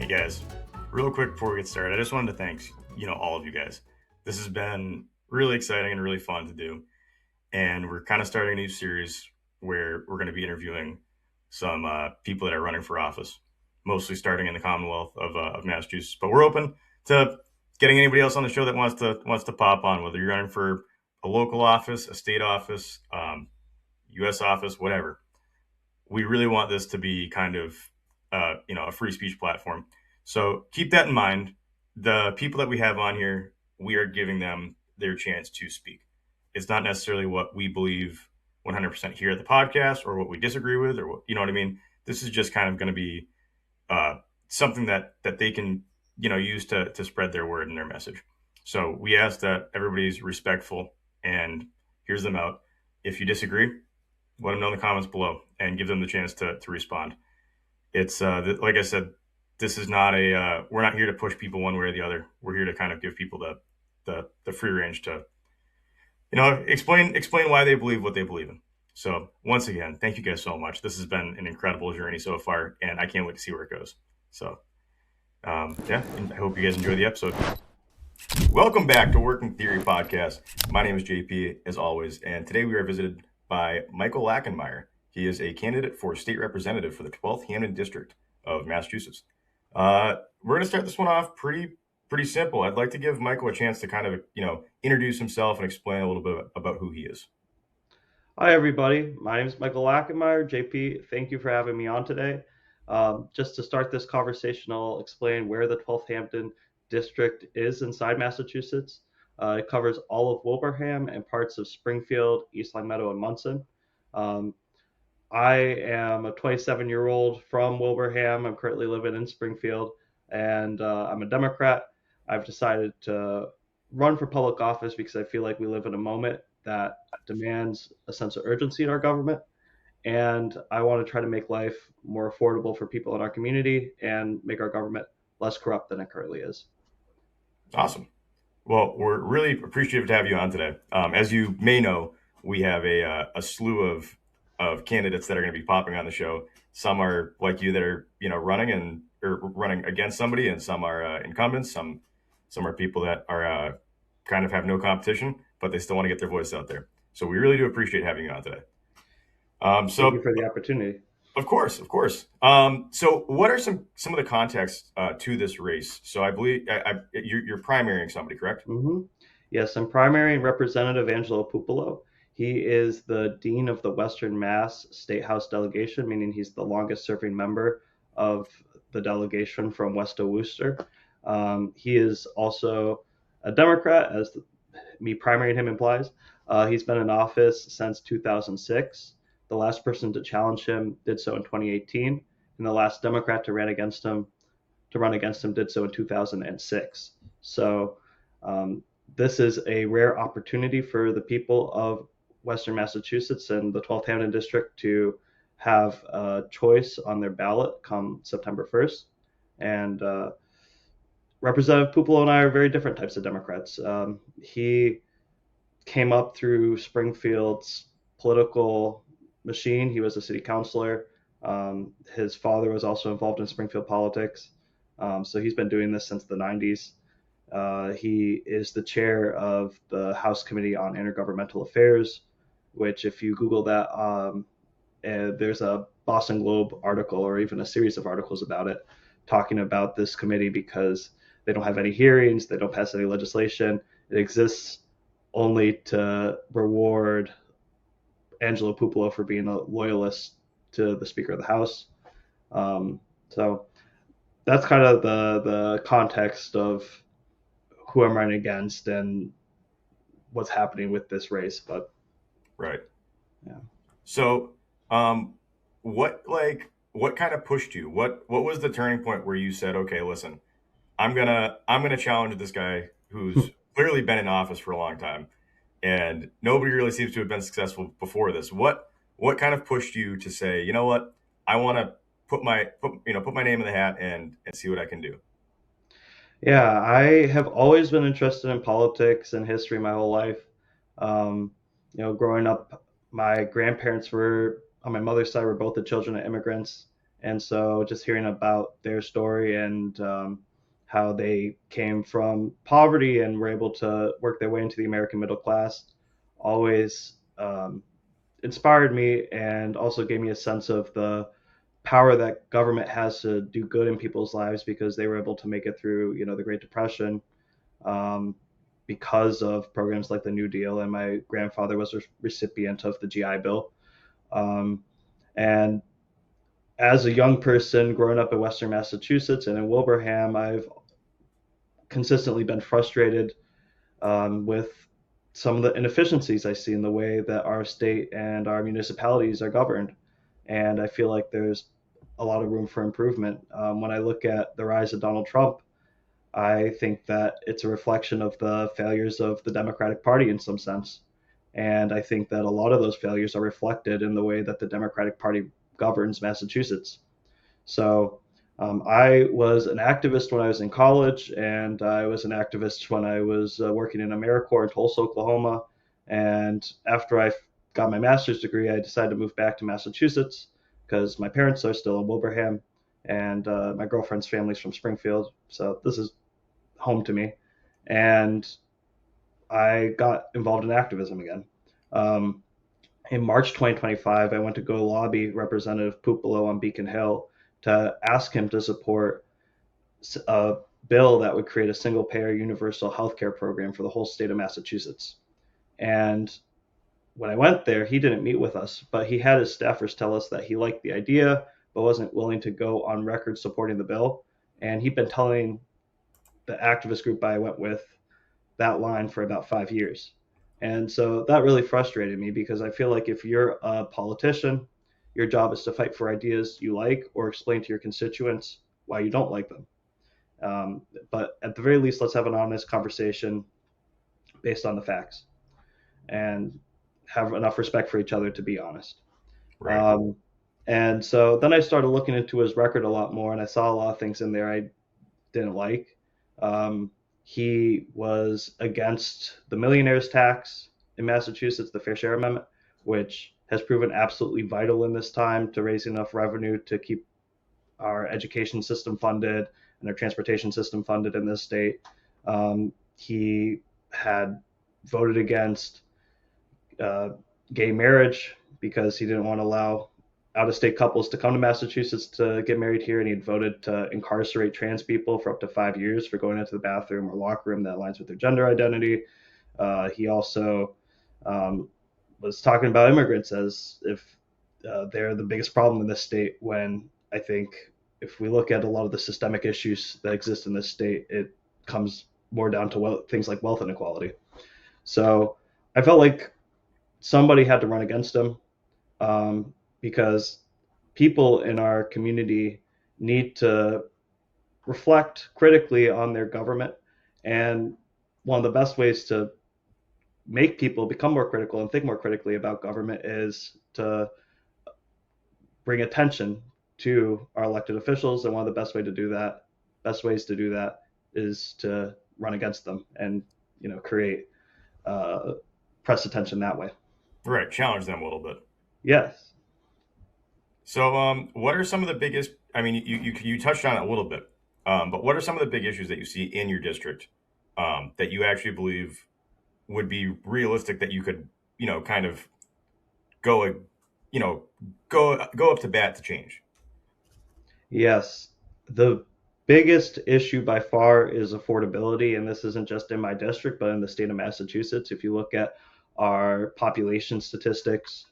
Hey guys, real quick before we get started, I just wanted to thank all of you guys. This has been really exciting and really fun to do, and we're kind of starting a new series where we're going to be interviewing some people that are running for office, mostly starting in the Commonwealth of Massachusetts. But we're open to getting anybody else on the show that wants to pop on, whether you're running for a local office, a state office, U.S. office, whatever. We really want this to be kind of a free speech platform. So keep that in mind. The people that we have on here, we are giving them their chance to speak. It's not necessarily what we believe 100% here at the podcast or what we disagree with or what, you know what I mean? This is just kind of going to be something that they can, use to spread their word and their message. So we ask that everybody's respectful and hears them out. If you disagree, let them know in the comments below and give them the chance to respond. It's like I said, this is not we're not here to push people one way or the other. We're here to kind of give people the free range to, explain why they believe what they believe in. So once again, thank you guys so much. This has been an incredible journey so far, and I can't wait to see where it goes. So and I hope you guys enjoy the episode. Welcome back to Working Theory Podcast. My name is JP, as always, and today we are visited by Michael.lachenmeyer. He is a candidate for state representative for the 12th Hampden District of Massachusetts. We're going to start this one off pretty simple. I'd like to give Michael a chance to kind of, introduce himself and explain a little bit about who he is. Hi, everybody. My name is Michael Lachenmeyer. JP, thank you for having me on today. Just to start this conversation, I'll explain where the 12th Hampden District is inside Massachusetts. It covers all of Wilbraham and parts of Springfield, East Longmeadow, and Munson. I am a 27-year-old from Wilbraham. I'm currently living in Springfield, and I'm a Democrat. I've decided to run for public office because I feel like we live in a moment that demands a sense of urgency in our government. And I want to try to make life more affordable for people in our community and make our government less corrupt than it currently is. Awesome. Well, we're really appreciative to have you on today. As you may know, we have a slew of candidates that are going to be popping on the show. Some are like you that are running or running against somebody, and some are incumbents. Some are people that are kind of have no competition, but they still want to get their voice out there. So we really do appreciate having you on today. Thank you for the opportunity. Of course. So what are some of the contexts to this race? So I believe you're primarying somebody, correct? Mm-hmm. Yes, I'm primarying Representative Angelo Pupolo. He is the Dean of the Western Mass State House delegation, meaning he's the longest serving member of the delegation from West of Worcester. He is also a Democrat, as me primarying him implies. He's been in office since 2006. The last person to challenge him did so in 2018, and the last Democrat to run against him did so in 2006. So this is a rare opportunity for the people of Western Massachusetts and the 12th Hampden District to have a choice on their ballot come September 1st. And Representative Pupolo and I are very different types of Democrats. He came up through Springfield's political machine. He was a city councilor. His father was also involved in Springfield politics. So he's been doing this since the 90s. He is the chair of the House Committee on Intergovernmental Affairs, which if you Google that, there's a Boston Globe article or even a series of articles about it talking about this committee because they don't have any hearings, they don't pass any legislation. It exists only to reward Angelo Pupolo for being a loyalist to the Speaker of the House. So that's kind of the context of who I'm running against and what's happening with this race. But right, yeah. So, what kind of pushed you? What was the turning point where you said, okay, listen, I'm gonna challenge this guy who's clearly been in office for a long time, and nobody really seems to have been successful before this. What kind of pushed you to say, you know what, I want to put my name in the hat and see what I can do? Yeah, I have always been interested in politics and history my whole life. Growing up, my grandparents were on my mother's side were both the children of immigrants, And so just hearing about their story and how they came from poverty and were able to work their way into the American middle class always inspired me and also gave me a sense of the power that government has to do good in people's lives because they were able to make it through, the Great Depression, um, because of programs like the New Deal. And my grandfather was a recipient of the GI Bill. Um, and as a young person growing up in Western Massachusetts and in Wilbraham, I've consistently been frustrated with some of the inefficiencies I see in the way that our state and our municipalities are governed. And I feel like there's a lot of room for improvement. When I look at the rise of Donald Trump, I think that it's a reflection of the failures of the Democratic Party in some sense. And I think that a lot of those failures are reflected in the way that the Democratic Party governs Massachusetts. So I was an activist when I was in college, and I was an activist when I was working in AmeriCorps in Tulsa, Oklahoma. And after I got my master's degree, I decided to move back to Massachusetts because my parents are still in Wilbraham, and my girlfriend's family's from Springfield. So this is home to me. And I got involved in activism again. Um, in March 2025, I went to go lobby Representative Pupolo on Beacon Hill to ask him to support a bill that would create a single payer universal healthcare program for the whole state of Massachusetts. And when I went there, he didn't meet with us, but he had his staffers tell us that he liked the idea, but wasn't willing to go on record supporting the bill. And he'd been telling the activist group I went with that line for about 5 years. And so that really frustrated me because I feel like if you're a politician, your job is to fight for ideas you like or explain to your constituents why you don't like them. But at the very least, let's have an honest conversation based on the facts and have enough respect for each other to be honest. Right. Um, and so then I started looking into his record a lot more, and I saw a lot of things in there I didn't like. Um, he was against the millionaires tax in Massachusetts, the Fair Share Amendment, which has proven absolutely vital in this time to raise enough revenue to keep our education system funded and our transportation system funded in this state. He had voted against uh, gay marriage because he didn't want to allow out of state couples to come to Massachusetts to get married here, and he'd voted to incarcerate trans people for up to 5 years for going into the bathroom or locker room that aligns with their gender identity. He also was talking about immigrants as if they're the biggest problem in this state, when I think if we look at a lot of the systemic issues that exist in this state, it comes more down to things like wealth inequality. So I felt like somebody had to run against him, because people in our community need to reflect critically on their government. And one of the best ways to make people become more critical and think more critically about government is to bring attention to our elected officials. And one of the best ways to do that is to run against them and, create uh, press attention that way. Right. Challenge them a little bit. Yes. So, what are some of the biggest? I mean, you touched on it a little bit, but what are some of the big issues that you see in your district that you actually believe would be realistic that you could, kind of go, you know, go up to bat to change? Yes. The biggest issue by far is affordability, and this isn't just in my district, but in the state of Massachusetts. If you look at our population statistics,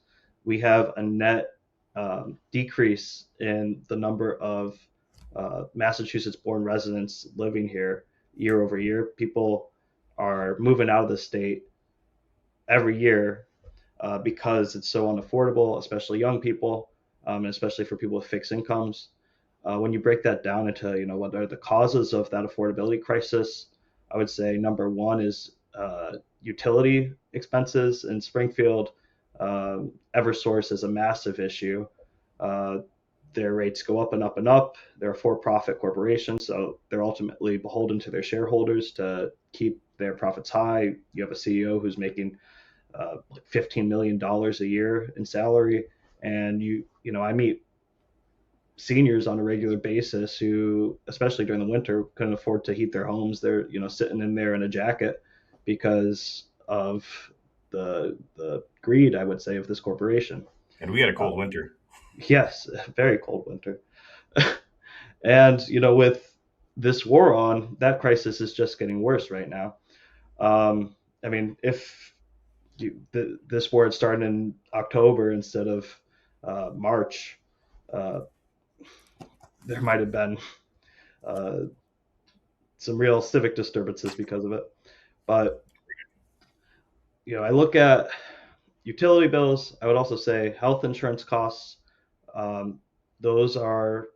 we have a net decrease in the number of Massachusetts born residents living here year over year. People are moving out of the state every year because it's so unaffordable, especially young people, and especially for people with fixed incomes. When you break that down into, what are the causes of that affordability crisis, I would say number one is utility expenses in Springfield. Eversource is a massive issue. Uh, their rates go up and up and up. They're a for-profit corporation, so they're ultimately beholden to their shareholders to keep their profits high. You have a CEO who's making like $15 million a year in salary, and I meet seniors on a regular basis who, especially during the winter, couldn't afford to heat their homes. They're sitting in there in a jacket because of the greed, I would say, of this corporation. And we had a Uh, cold winter. yes, very cold winter. And with this war on, that crisis is just getting worse right now. I mean, if this war had started in October instead of March, uh, there might have been uh, some real civic disturbances because of it. But I look at utility bills. I would also say health insurance costs. Um, those are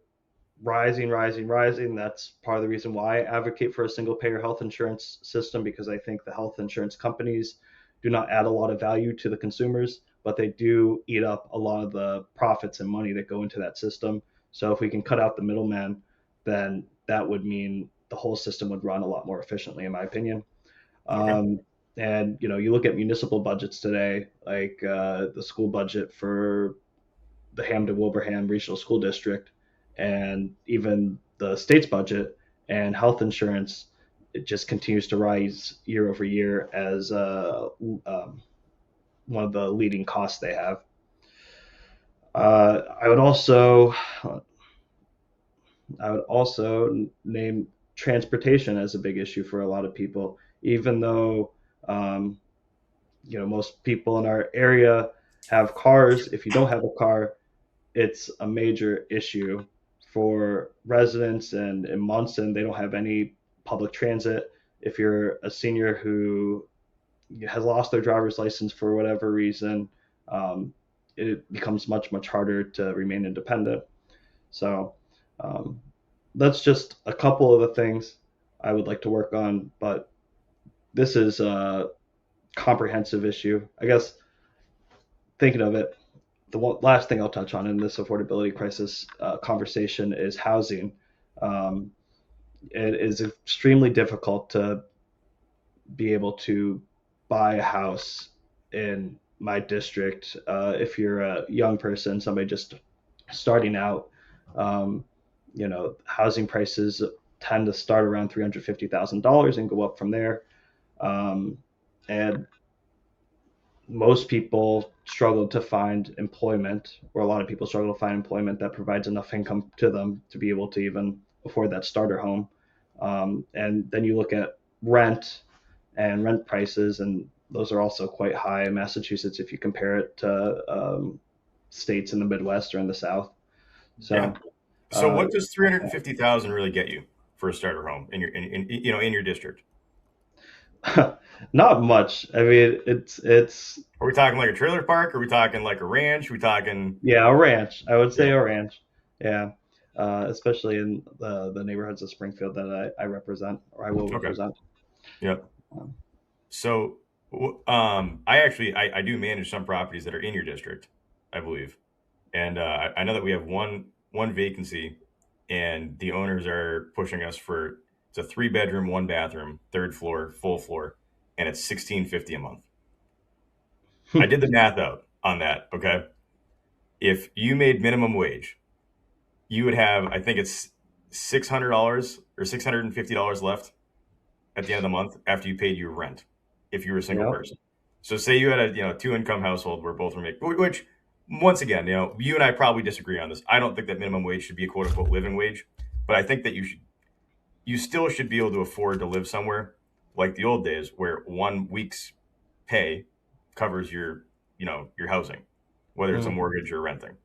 rising, rising, rising. That's part of the reason why I advocate for a single payer health insurance system, because I think the health insurance companies do not add a lot of value to the consumers, but they do eat up a lot of the profits and money that go into that system. So if we can cut out the middleman, then that would mean the whole system would run a lot more efficiently, in my opinion. Okay. Um, and you look at municipal budgets today, like the school budget for the Hampden Wilbraham Regional School District, and even the state's budget and health insurance. It just continues to rise year over year as one of the leading costs they have. I would also name transportation as a big issue for a lot of people, even though um, most people in our area have cars. If you don't have a car, it's a major issue for residents, and in Munson, they don't have any public transit. If you're a senior who has lost their driver's license for whatever reason, um, it becomes much, much harder to remain independent. So um, that's just a couple of the things I would like to work on, but this is a comprehensive issue. I guess thinking of it, the last thing I'll touch on in this affordability crisis conversation is housing. Um, it is extremely difficult to be able to buy a house in my district if you're a young person, somebody just starting out. Um, housing prices tend to start around $350,000 and go up from there. Um, and most people struggle to find employment, or a lot of people struggle to find employment that provides enough income to them to be able to even afford that starter home. And then you look at rent and rent prices, and those are also quite high in Massachusetts if you compare it to states in the Midwest or in the South. Yeah. So, So uh, what does 350,000 really get you for a starter home in your district? not much. I mean, it's Are we talking like a trailer park? Are we talking like a ranch? Are we talking yeah, a ranch. I would say yeah. a ranch. Yeah, especially in the neighborhoods of Springfield that I represent, or I will Okay. represent. Yep. Um, So I do manage some properties that are in your district, I believe. And I know that we have one vacancy, and the owners are pushing us for it's a 3 bedroom, 1 bathroom, third floor, full floor, and it's 1650 a month. I did the math out on that. Okay, if you made minimum wage, you would have I think it's $600 or $650 left at the end of the month after you paid your rent if you were a single yeah. person. So say you had a two income household where both were making, which once again, you and I probably disagree on this. I don't think that minimum wage should be a quote unquote living wage, but I think that you still should be able to afford to live somewhere like the old days where 1 week's pay covers your housing, whether it's a Mm. mortgage or renting.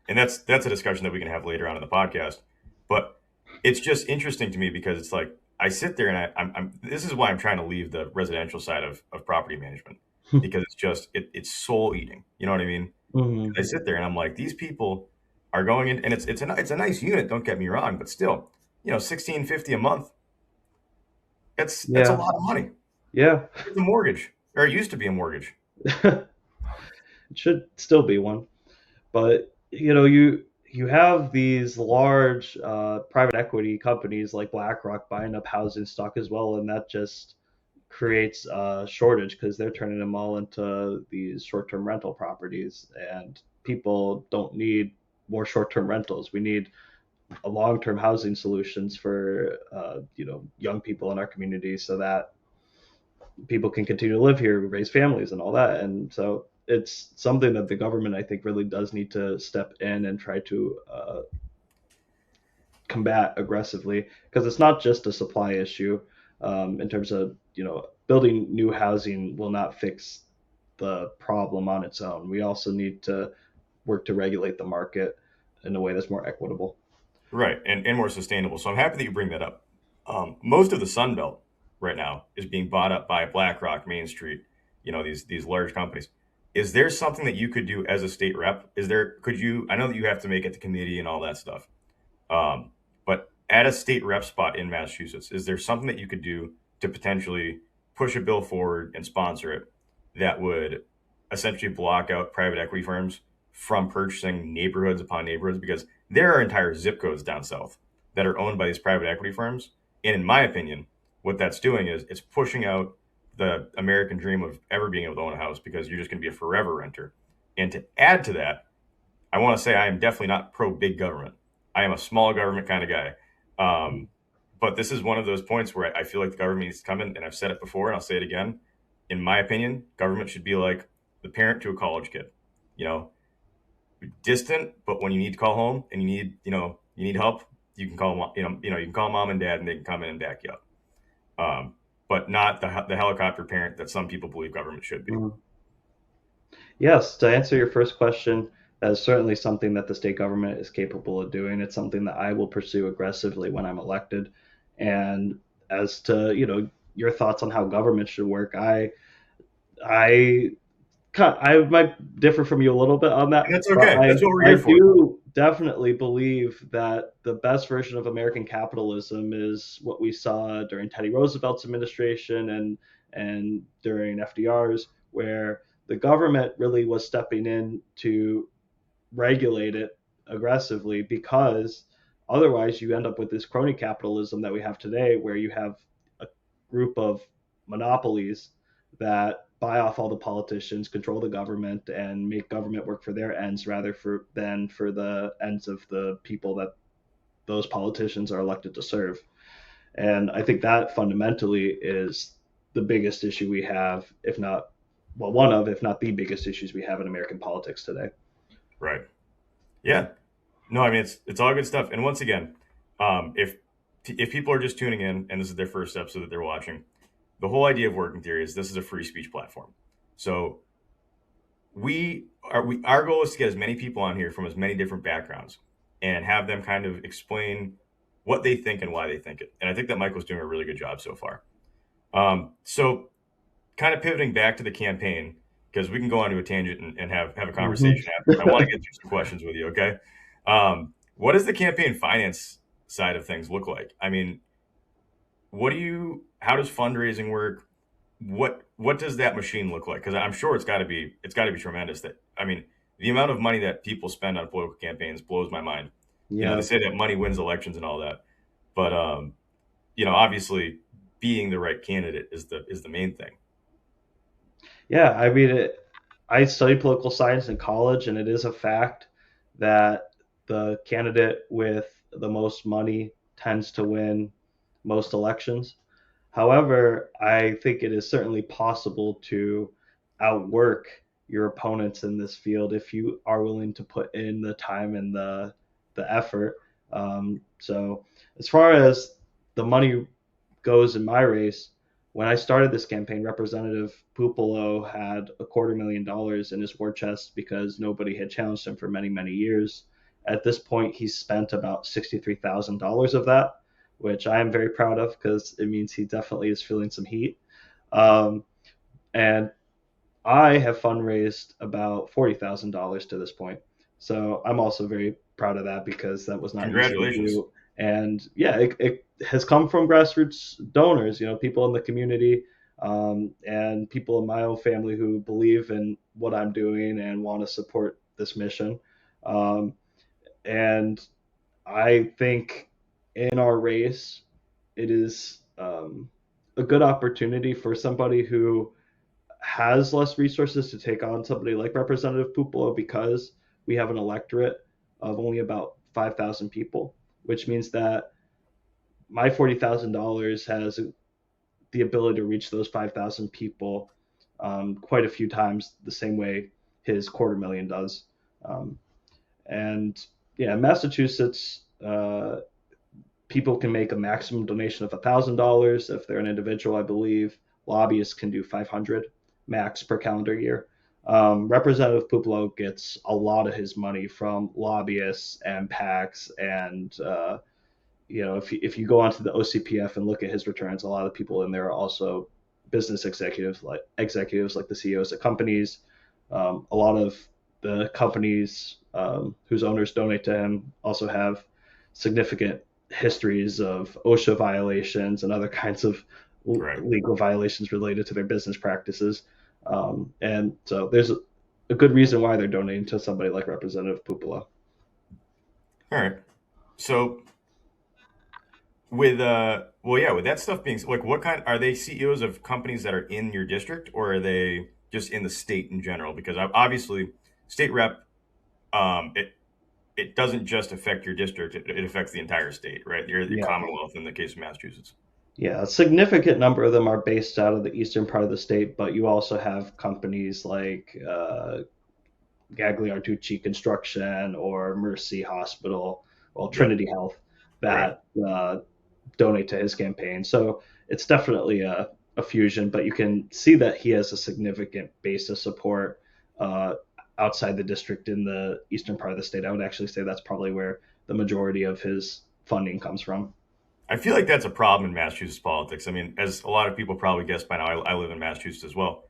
And that's a discussion that we can have later on in the podcast. But it's just interesting to me because it's like I sit there and I'm this is why I'm trying to leave the residential side of property management because it's soul eating. You know what I mean? Hmm. I sit there and I'm like, these people are going in, and it's a nice unit. Don't get me wrong, but still, 1650 a month. That's a Yeah, lot of money. yeah. It's a mortgage, or it used to be a mortgage. It should still be one, but you have these large private equity companies like BlackRock buying up housing stock as well, and that just creates a shortage because they're turning them all into these short-term rental properties, and people don't need. more short-term rentals. We need long-term housing solutions for young people in our community, so that people can continue to live here, raise families, and all that. And so it's something that the government, I think, really does need to step in and try to combat aggressively, because it's not just a supply issue. In terms of building new housing will not fix the problem on its own. We also need to work to regulate the market in a way that's more equitable. Right, and more sustainable. So I'm happy that you bring that up. Most of the Sun Belt right now is being bought up by BlackRock, Main Street, these large companies. Is there something that you could do as a state rep? Could you? I know that you have to make it to committee and all that stuff. Um, but at a state rep spot in Massachusetts, is there something that you could do to potentially push a bill forward and sponsor it that would essentially block out private equity firms from purchasing neighborhoods upon neighborhoods? Because there are entire zip codes down south that are owned by these private equity firms. And in my opinion, what that's doing is it's pushing out the American dream of ever being able to own a house, because you're just going to be a forever renter. And to add to that, I want to say I am definitely not pro big government. I am a small government kind of guy. But this is one of those points where I feel like the government needs to come in, and I've said it before and I'll say it again. In my opinion, government should be like the parent to a college kid. You know, distant, but when you need to call home and you need help, you can call you can call mom and dad, and they can come in and back you up. But not the helicopter parent that some people believe government should be. Mhm. Yes, to answer your first question, that is certainly something that the state government is capable of doing. It's something that I will pursue aggressively when I'm elected. And as to your thoughts on how government should work, I I might differ from you a little bit on that, And that's but okay. That's what we're I here for. do definitely believe that the best version of American capitalism is what we saw during Teddy Roosevelt's administration and during FDR's, where the government really was stepping in to regulate it aggressively, because otherwise you end up with this crony capitalism that we have today, where you have a group of monopolies that buy off all the politicians, control the government, and make government work for their ends rather than for the ends of the people that those politicians are elected to serve. And I think that fundamentally is the biggest issue we have, if not, well, one of, if not the biggest issues we have in American politics today. Right. Yeah. No, I mean it's all good stuff. And once again, if people are just tuning in and this is their first episode that they're watching, the whole idea of working theory is this is a free speech platform. So our goal is to get as many people on here from as many different backgrounds and have them kind of explain what they think and why they think it. And I think that Michael's doing a really good job so far. So kind of pivoting back to the campaign, because we can go on to a tangent and have a Mm-hmm. conversation after. I want to get through some questions with you. Okay. What does the campaign finance side of things look like? I mean, how does fundraising work? What does that machine look like? Because I'm sure it's got to be tremendous. That I mean, the amount of money that people spend on political campaigns blows my mind. They Yeah. say that money wins elections and all that, but obviously, being the right candidate is the main thing. Yeah, I mean, I studied political science in college, and it is a fact that the candidate with the most money tends to win most elections. However, I think it is certainly possible to outwork your opponents in this field if you are willing to put in the time and the effort. So, as far as the money goes in my race, when I started this campaign, Representative Pupolo had $250,000 in his war chest because nobody had challenged him for many, many years. At this point, he's spent about $63,000 of that, which I am very proud of because it means he definitely is feeling some heat. Um, and I have fundraised about $40,000 to this point. So I'm also very proud of that because that was not easy to Congratulations. do. And yeah, it has come from grassroots donors, people in the community, and people in my own family who believe in what I'm doing and want to support this mission. Um, and I think in our race, it is a good opportunity for somebody who has less resources to take on somebody like Representative Pupolo, because we have an electorate of only about 5,000 people, which means that my $40,000 has the ability to reach those 5,000 people quite a few times the same way his $250,000 does. Um, and yeah, Massachusetts, people can make a maximum donation of $1,000 if they're an individual, I believe. Lobbyists can do 500 max per calendar year. Representative Puplo gets a lot of his money from lobbyists and PACs, and if you go onto the OCPF and look at his returns, a lot of people in there are also business executives like the CEOs of companies. A lot of the companies whose owners donate to him also have significant histories of OSHA violations and other kinds of Right. legal violations related to their business practices. And so there's a good reason why they're donating to somebody like Representative Pupolo. All right. So with well, yeah, with that stuff being like, what kind are they CEOs of companies that are in your district, or are they just in the state in general? Because obviously, state rep, it doesn't just affect your district; it affects the entire state, right? Your Yeah. Commonwealth in the case of Massachusetts. Yeah, a significant number of them are based out of the eastern part of the state, but you also have companies like Gagliarducci Construction or Mercy Hospital, well, Yep. Trinity Health, Right. that donate to his campaign. So it's definitely a fusion, but you can see that he has a significant base of support uh, outside the district in the eastern part of the state. I would actually say that's probably where the majority of his funding comes from. I feel like that's a problem in Massachusetts politics. I mean, as a lot of people probably guessed by now, I live in Massachusetts as well.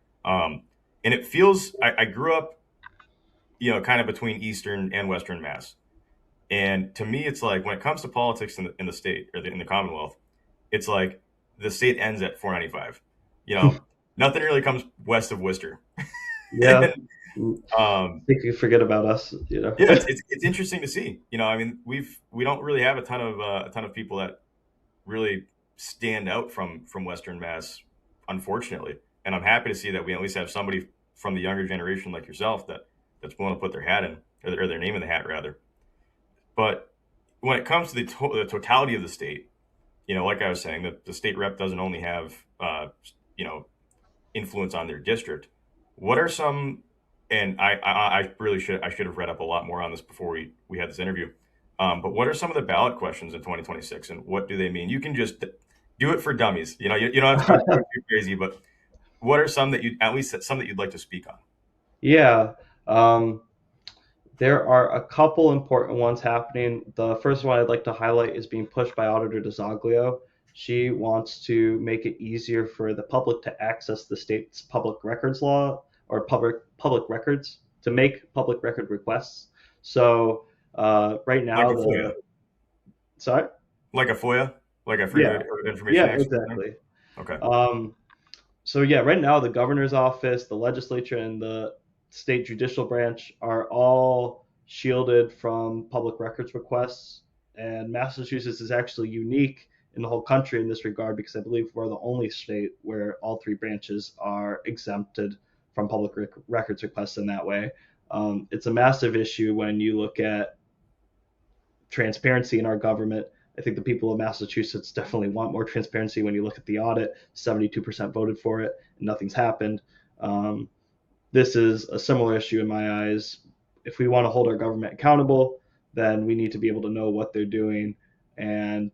And it feels I grew up, kind of between Eastern and Western Mass. And to me, it's like when it comes to politics in the state or in the Commonwealth, it's like the state ends at 495. You know, nothing really comes west of Worcester. Yeah, And, I think you forget about us, you know. yeah, it's interesting to see. I mean, we don't really have a ton of people that really stand out from Western Mass, unfortunately. And I'm happy to see that we at least have somebody from the younger generation like yourself that's willing to put their hat in, or their name in the hat rather. But when it comes to the totality of the state, like I was saying, the state rep doesn't only have you know influence on their district. What are some? And I really should have read up a lot more on this before we had this interview. But what are some of the ballot questions in 2026, and what do they mean? You can just do it for dummies. You don't have to go too crazy. But what are some that you at least some that you'd like to speak on? Yeah. Um, There are a couple important ones happening. The first one I'd like to highlight is being pushed by Auditor DeZoglio. She wants to make it easier for the public to access the state's public records law or public records to make public record requests. So right Like now, a FOIA, sorry, like a FOIA, like a Freedom yeah, of Information yeah, Act. exactly. Okay. Um, so yeah, right now the governor's office, the legislature, and the state judicial branch are all shielded from public records requests. And Massachusetts is actually unique in the whole country in this regard because I believe we're the only state where all three branches are exempted from public records requests in that way. It's a massive issue when you look at transparency in our government. I think the people of Massachusetts definitely want more transparency. When you look at the audit, 72% voted for it, and nothing's happened. Um, this is a similar issue in my eyes. If we want to hold our government accountable, then we need to be able to know what they're doing, and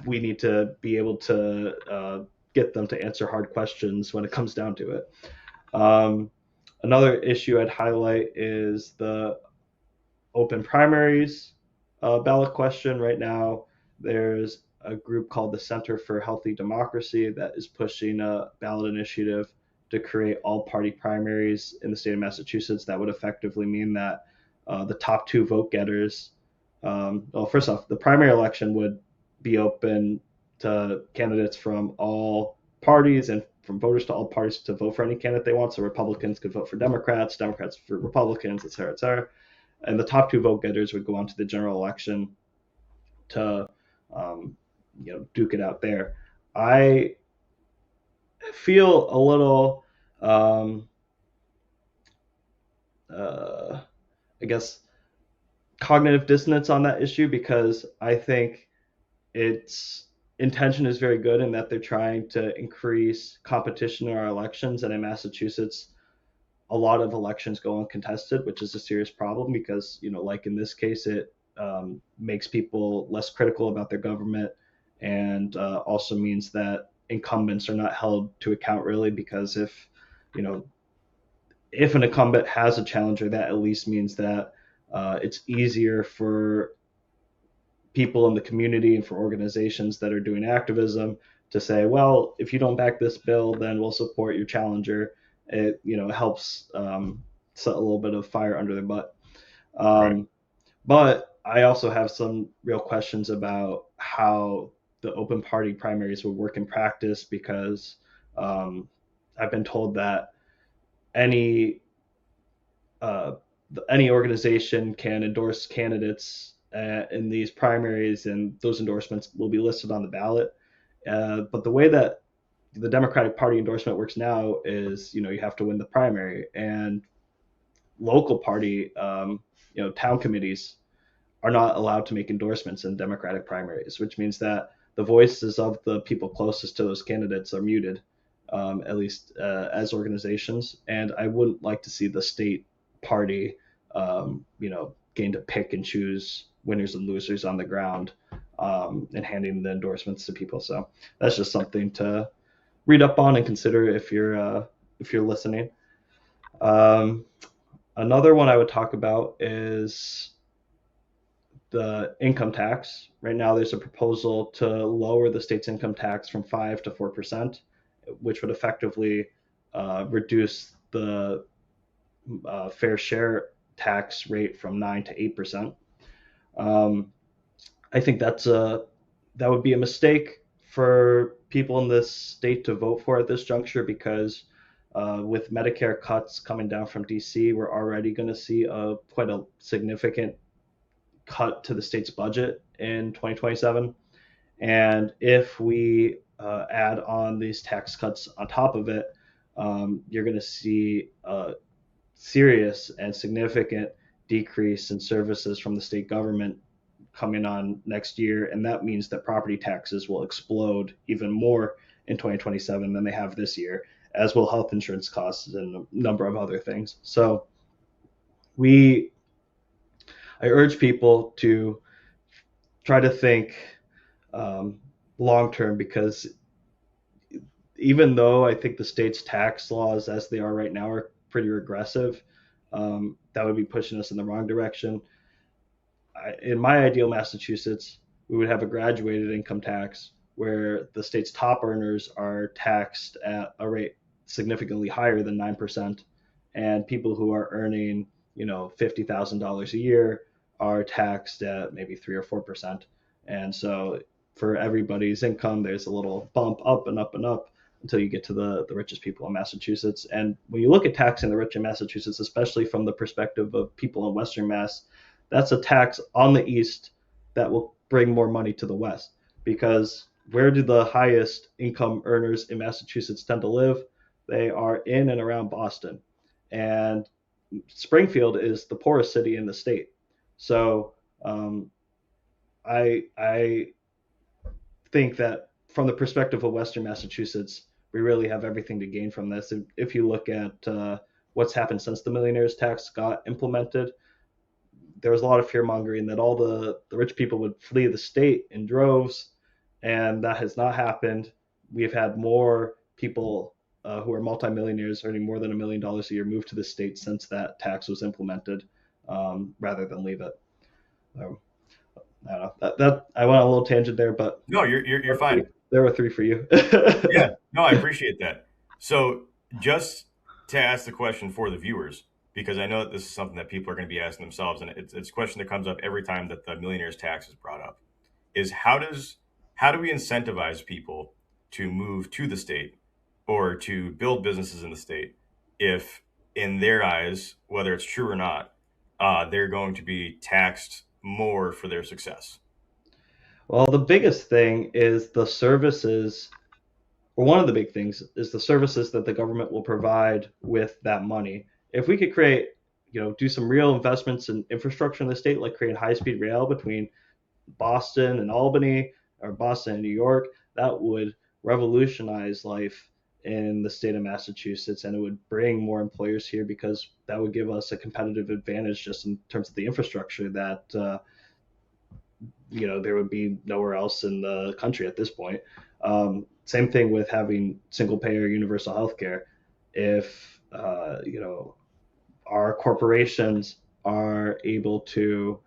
we need to be able to get them to answer hard questions when it comes down to it. Um, Another issue I'd highlight is the open primaries ballot question right now. There's a group called the Center for Healthy Democracy that is pushing a ballot initiative to create all party primaries in the state of Massachusetts. That would effectively mean that the top two vote getters, well, first off, the primary election would be open to candidates from all parties and from voters to all parties to vote for any candidate they want. So Republicans could vote for Democrats, Democrats for Republicans, et cetera, et cetera, and the top two vote getters would go on to the general election to duke it out there. I feel a little um, uh, I guess cognitive dissonance on that issue because I think its intention is very good in that they're trying to increase competition in our elections. And in Massachusetts, a lot of elections go uncontested, which is a serious problem because, like in this case, it makes people less critical about their government, and also means that incumbents are not held to account really because you know, if an incumbent has a challenger, that at least means that it's easier for people in the community and for organizations that are doing activism to say, well, if you don't back this bill, then we'll support your challenger. It helps set a little bit of fire under their butt. Right. Um, but I also have some real questions about how the open party primaries would work in practice because um, I've been told that any uh, any organization can endorse candidates in these primaries, and those endorsements will be listed on the ballot. But the way that the Democratic Party endorsement works now is, you have to win the primary, and local party, town committees are not allowed to make endorsements in Democratic primaries, which means that the voices of the people closest to those candidates are muted, at least as organizations. And I wouldn't like to see the state party, gain to pick and choose winners and losers on the ground, and handing the endorsements to people. So that's just something to read up on and consider if you're listening. Um, Another one I would talk about is the income tax. Right now, there's a proposal to lower the state's income tax from 5 to 4%, which would effectively reduce the fair share tax rate from 9 to 8%. Um, I think that would be a mistake for people in this state to vote for at this juncture because with Medicare cuts coming down from DC, we're already going to see quite a significant cut to the state's budget in 2027. And if we add on these tax cuts on top of it, you're going to see a serious and significant decrease in services from the state government coming on next year. And that means that property taxes will explode even more in 2027 than they have this year, as will health insurance costs and a number of other things. So we I urge people to try to think long term because even though I think the state's tax laws as they are right now are pretty regressive, that would be pushing us in the wrong direction. In my ideal Massachusetts, we would have a graduated income tax where the state's top earners are taxed at a rate significantly higher than 9%, and people who are earning, $50,000 a year are taxed at maybe 3 or 4%. And so for everybody's income, there's a little bump up and up and up until you get to the richest people in Massachusetts. And when you look at taxing the rich in Massachusetts, especially from the perspective of people in Western Mass, that's a tax on the east that will bring more money to the west because where do the highest income earners in Massachusetts tend to live? They are in and around Boston. And Springfield is the poorest city in the state. So I think that from the perspective of Western Massachusetts, we really have everything to gain from this. If you look at what's happened since the millionaires tax got implemented, there was a lot of fear mongering that all the rich people would flee the state in droves, and that has not happened. We've had more people who are multimillionaires earning more than $1 million a year move to the state since that tax was implemented, rather than leave it. So, I don't know. That I went on a little tangent there, but No, you're fine. there were three for you. Yeah, no, I appreciate that. So, just to ask the question for the viewers, because I know that this is something that people are going to be asking themselves, and it's a question that comes up every time that the millionaire's tax is brought up, is how do we incentivize people to move to the state or to build businesses in the state if, in their eyes, whether it's true or not, they're going to be taxed more for their success? Well, the biggest thing is the services, or one of the big things is the services that the government will provide with that money. If we could create do some real investments in infrastructure in the state, like create high-speed rail between Boston and Albany, or Boston and New York. That would revolutionize life in the state of Massachusetts, and it would bring more employers here because that would give us a competitive advantage just in terms of the infrastructure that there would be nowhere else in the country at this point. Same thing with having single payer universal health care. If our corporations are able to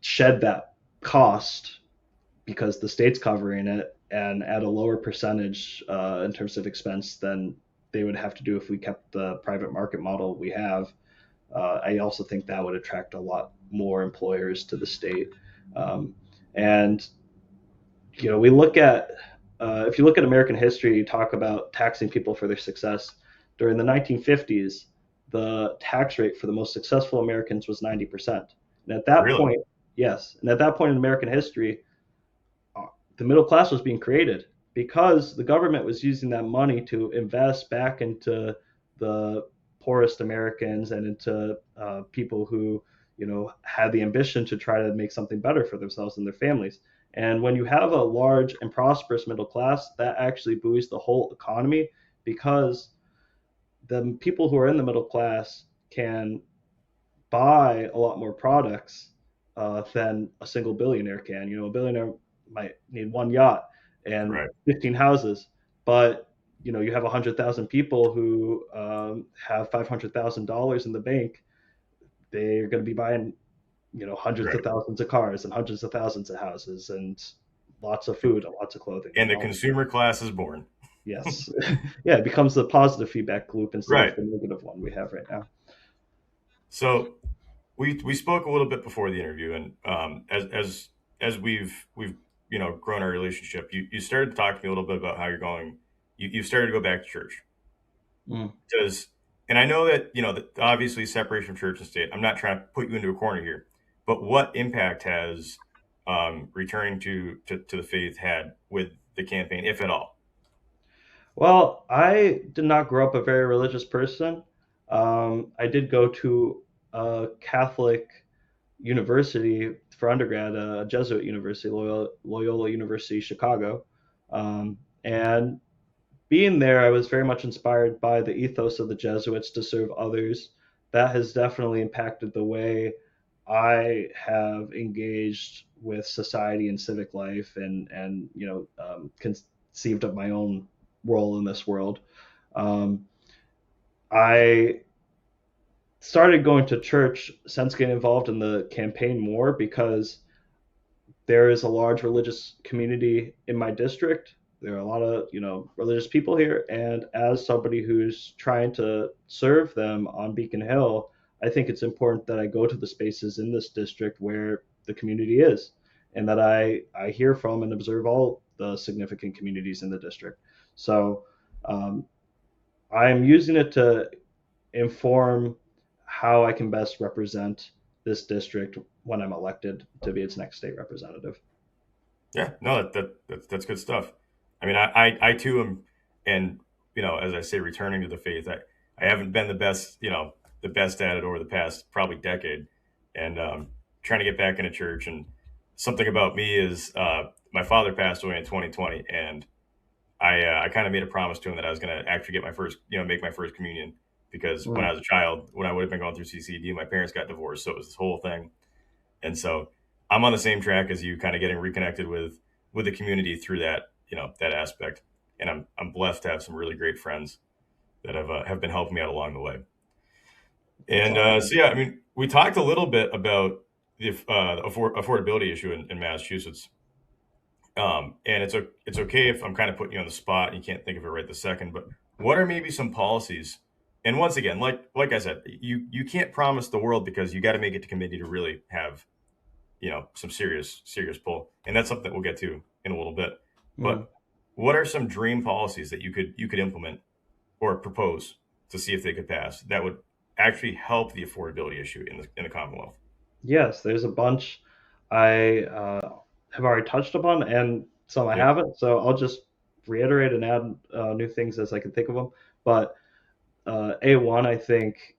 shed that cost because the state's covering it and at a lower percentage in terms of expense than they would have to do if we kept the private market model we have. I also think that would attract a lot more employers to the state. And we look at if you look at American history, you talk about taxing people for their success. During the 1950s, the tax rate for the most successful Americans was 90%. And at that Really? point, yes, and at that point in American history, the middle class was being created because the government was using that money to invest back into the poorest Americans and into people who had the ambition to try to make something better for themselves and their families. And when you have a large and prosperous middle class, that actually buoys the whole economy because the people who are in the middle class can buy a lot more products than a single billionaire can. A billionaire might need one yacht and Right. 15 houses, but you have 100,000 people who have $500,000 in the bank. They're going to be buying hundreds of Right. thousands of cars and hundreds of thousands of houses and lots of food and lots of clothing. And the consumer class is born. Yes, yeah, it becomes the positive feedback loop instead of Right. the negative one we have right now. So we spoke a little bit before the interview, and as we've grown our relationship, you started to talk to me a little bit about how you're going. You started to go back to church. Mm. Does And I know that that obviously separation of church and state. I'm not trying to put you into a corner here, but what impact has returning to the faith had with the campaign, if at all? Well, I did not grow up a very religious person. I did go to a Catholic university for undergrad, a Jesuit university, Loyola University Chicago. And being there, I was very much inspired by the ethos of the Jesuits to serve others. That has definitely impacted the way I have engaged with society and civic life, and conceived of my own role in this world. Um, I started going to church since getting involved in the campaign more because there is a large religious community in my district. There are a lot of religious people here, and as somebody who's trying to serve them on Beacon Hill, I think it's important that I go to the spaces in this district where the community is, and that I hear from and observe all the significant communities in the district. So um, I'm using it to inform how I can best represent this district when I'm elected to be its next state representative. Yeah, no, that's good stuff. I mean, I too am, and as I say, returning to the faith. I haven't been the best at it over the past probably decade, and trying to get back into church. And something about me is my father passed away in 2020, and I kind of made a promise to him that I was going to actually get my first, make my first communion, because when I Mm. was a child, when I would have been going through CCD, my parents got divorced, so it was this whole thing. And so I'm on the same track as you, kind of getting reconnected with the community through that aspect. And I'm blessed to have some really great friends that have been helping me out along the way. That's And awesome. so yeah, I mean, we talked a little bit about the affordability issue in Massachusetts. And it's okay if I'm kind of putting you on the spot and you can't think of it right this second. But what are maybe some policies? And once again, like I said, you can't promise the world, because you got to make it to committee to really have some serious pull, and that's something that we'll get to in a little bit. Mm. But what are some dream policies that you could implement or propose to see if they could pass that would actually help the affordability issue in the Commonwealth? Yes, there's a bunch I have already touched upon, and some I Yep. haven't. So I'll just reiterate and add new things as I can think of them. But A1, I think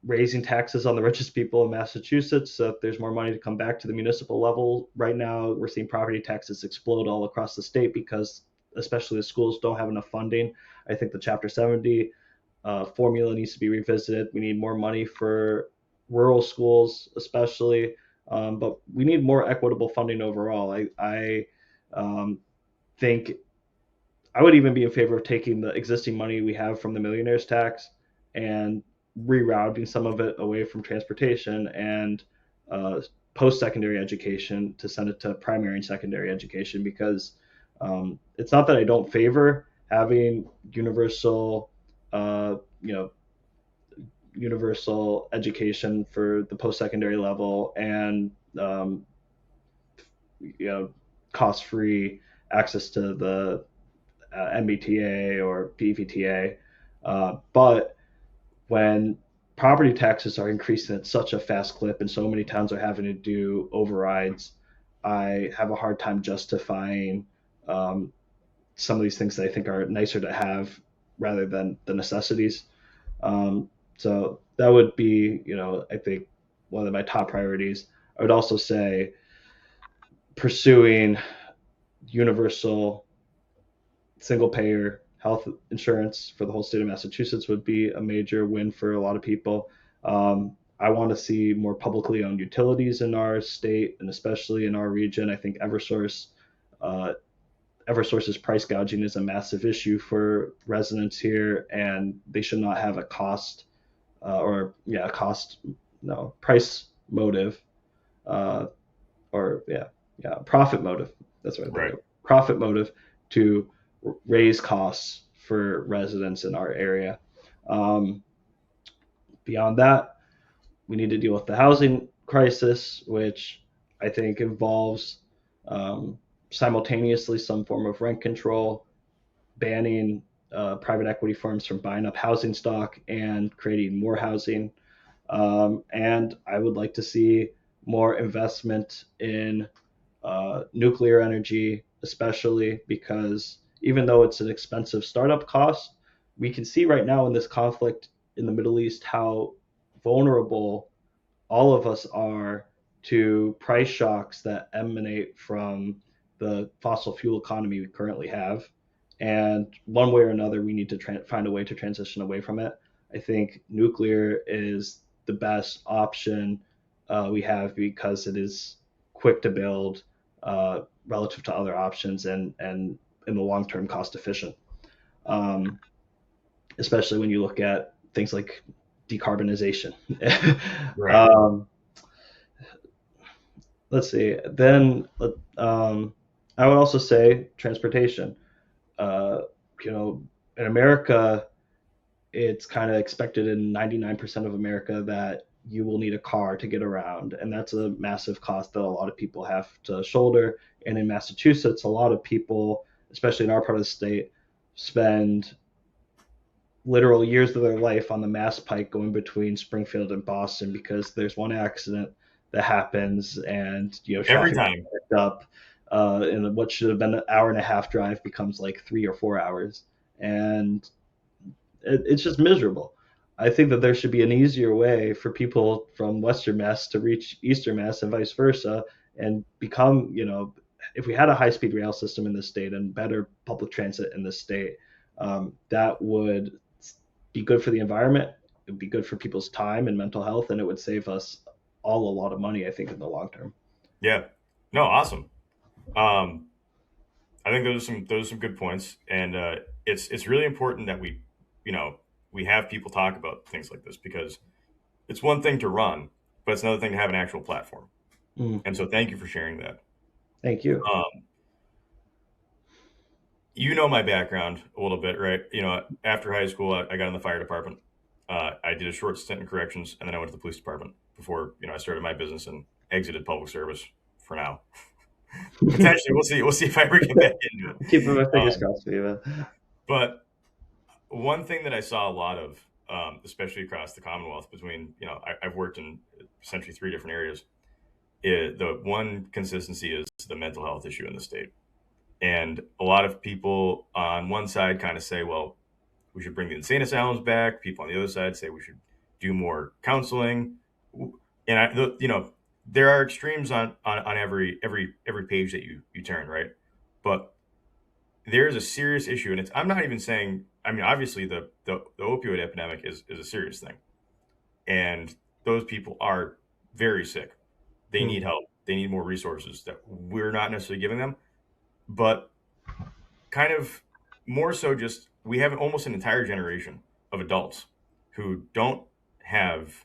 raising taxes on the richest people in Massachusetts so that there's more money to come back to the municipal level. Right now, we're seeing property taxes explode all across the state because, especially the schools, don't have enough funding. I think the Chapter 70 formula needs to be revisited. We need more money for rural schools, especially, but we need more equitable funding overall. I think I would even be in favor of taking the existing money we have from the millionaires tax and rerouting some of it away from transportation and uh, post-secondary education to send it to primary and secondary education, because it's not that I don't favor having universal, uh, you know, universal education for the post-secondary level and you know cost-free access to the MBTA or PVTA. But when property taxes are increasing at such a fast clip and so many towns are having to do overrides, I have a hard time justifying um, some of these things that I think are nicer to have rather than the necessities. So that would be, I think one of my top priorities. I would also say pursuing universal single payer health insurance for the whole state of Massachusetts would be a major win for a lot of people. I want to see more publicly owned utilities in our state and especially in our region. I think uh, Eversource's price gouging is a massive issue for residents here, and they should not have a cost or yeah, a cost no price motive uh, or profit motive. That's what I think Right. of. Profit motive to raise costs for residents in our area. Um, Beyond that, we need to deal with the housing crisis, which I think involves um, simultaneously some form of rent control, banning private equity firms from buying up housing stock and creating more housing. And I would like to see more investment in nuclear energy, especially because even though it's an expensive startup cost, we can see right now in this conflict in the Middle East how vulnerable all of us are to price shocks that emanate from the fossil fuel economy we currently have. And one way or another, we need to find a way to transition away from it. I think nuclear is the best option we have because it is quick to build relative to other options and in the long term cost efficient. Um, Especially when you look at things like decarbonization. Right. um, let's see. Then I would also say transportation. Uh, in America, it's kind of expected in 99% of America that you will need a car to get around. And that's a massive cost that a lot of people have to shoulder. And in Massachusetts, a lot of people, especially in our part of the state, spend literal years of their life on the Mass Pike going between Springfield and Boston because there's one accident that happens and Every traffic time. picked up and what should have been an hour and a half drive becomes like 3 or 4 hours, and it's just miserable. I think that there should be an easier way for people from Western Mass to reach Eastern Mass and vice versa, and become, if we had a high speed rail system in this state and better public transit in this state, that would be good for the environment. It would be good for people's time and mental health, and it would save us all a lot of money, I think, in the long term. Yeah. No, awesome. Um, I think those are some good points, and it's really important that you know, we have people talk about things like this because it's one thing to run, but it's another thing to have an actual platform. Mm, And so, thank you for sharing that. thank you. You know my background a little bit, right? After high school, I got in the fire department. I did a short stint in corrections, and then I went to the police department before I started my business and exited public service for now. Potentially, we'll see. We'll see if I ever get back into it. Keeping my fingers Um, crossed for you, man. but one thing that I saw a lot of, especially across the Commonwealth, between I've worked in essentially three different areas. The one consistency is the mental health issue in the state, and a lot of people on one side kind of say, "Well, we should bring the insane asylums back." People on the other side say we should do more counseling. And there are extremes on every page that you turn, right? But there's a serious issue, and I'm not even saying. I mean, obviously the opioid epidemic is a serious thing, and those people are very sick. They Hmm. need help. They need more resources that we're not necessarily giving them, but kind of more so just we have almost an entire generation of adults who don't have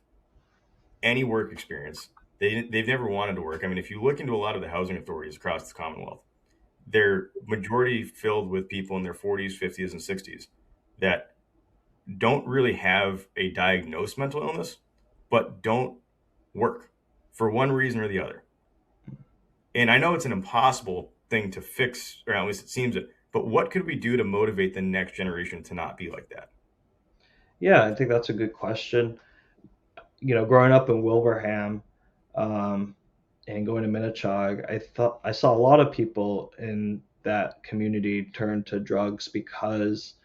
any work experience. They've never wanted to work. I mean, if you look into a lot of the housing authorities across the Commonwealth, they're majority filled with people in their 40s, 50s, and 60s that don't really have a diagnosed mental illness, but don't work for one reason or the other. And I know it's an impossible thing to fix, or at least it seems it. But what could we do to motivate the next generation to not be like that? Yeah, I think that's a good question. Growing up in Wilbraham, um, and going to Minnechaug, I saw a lot of people in that community turn to drugs because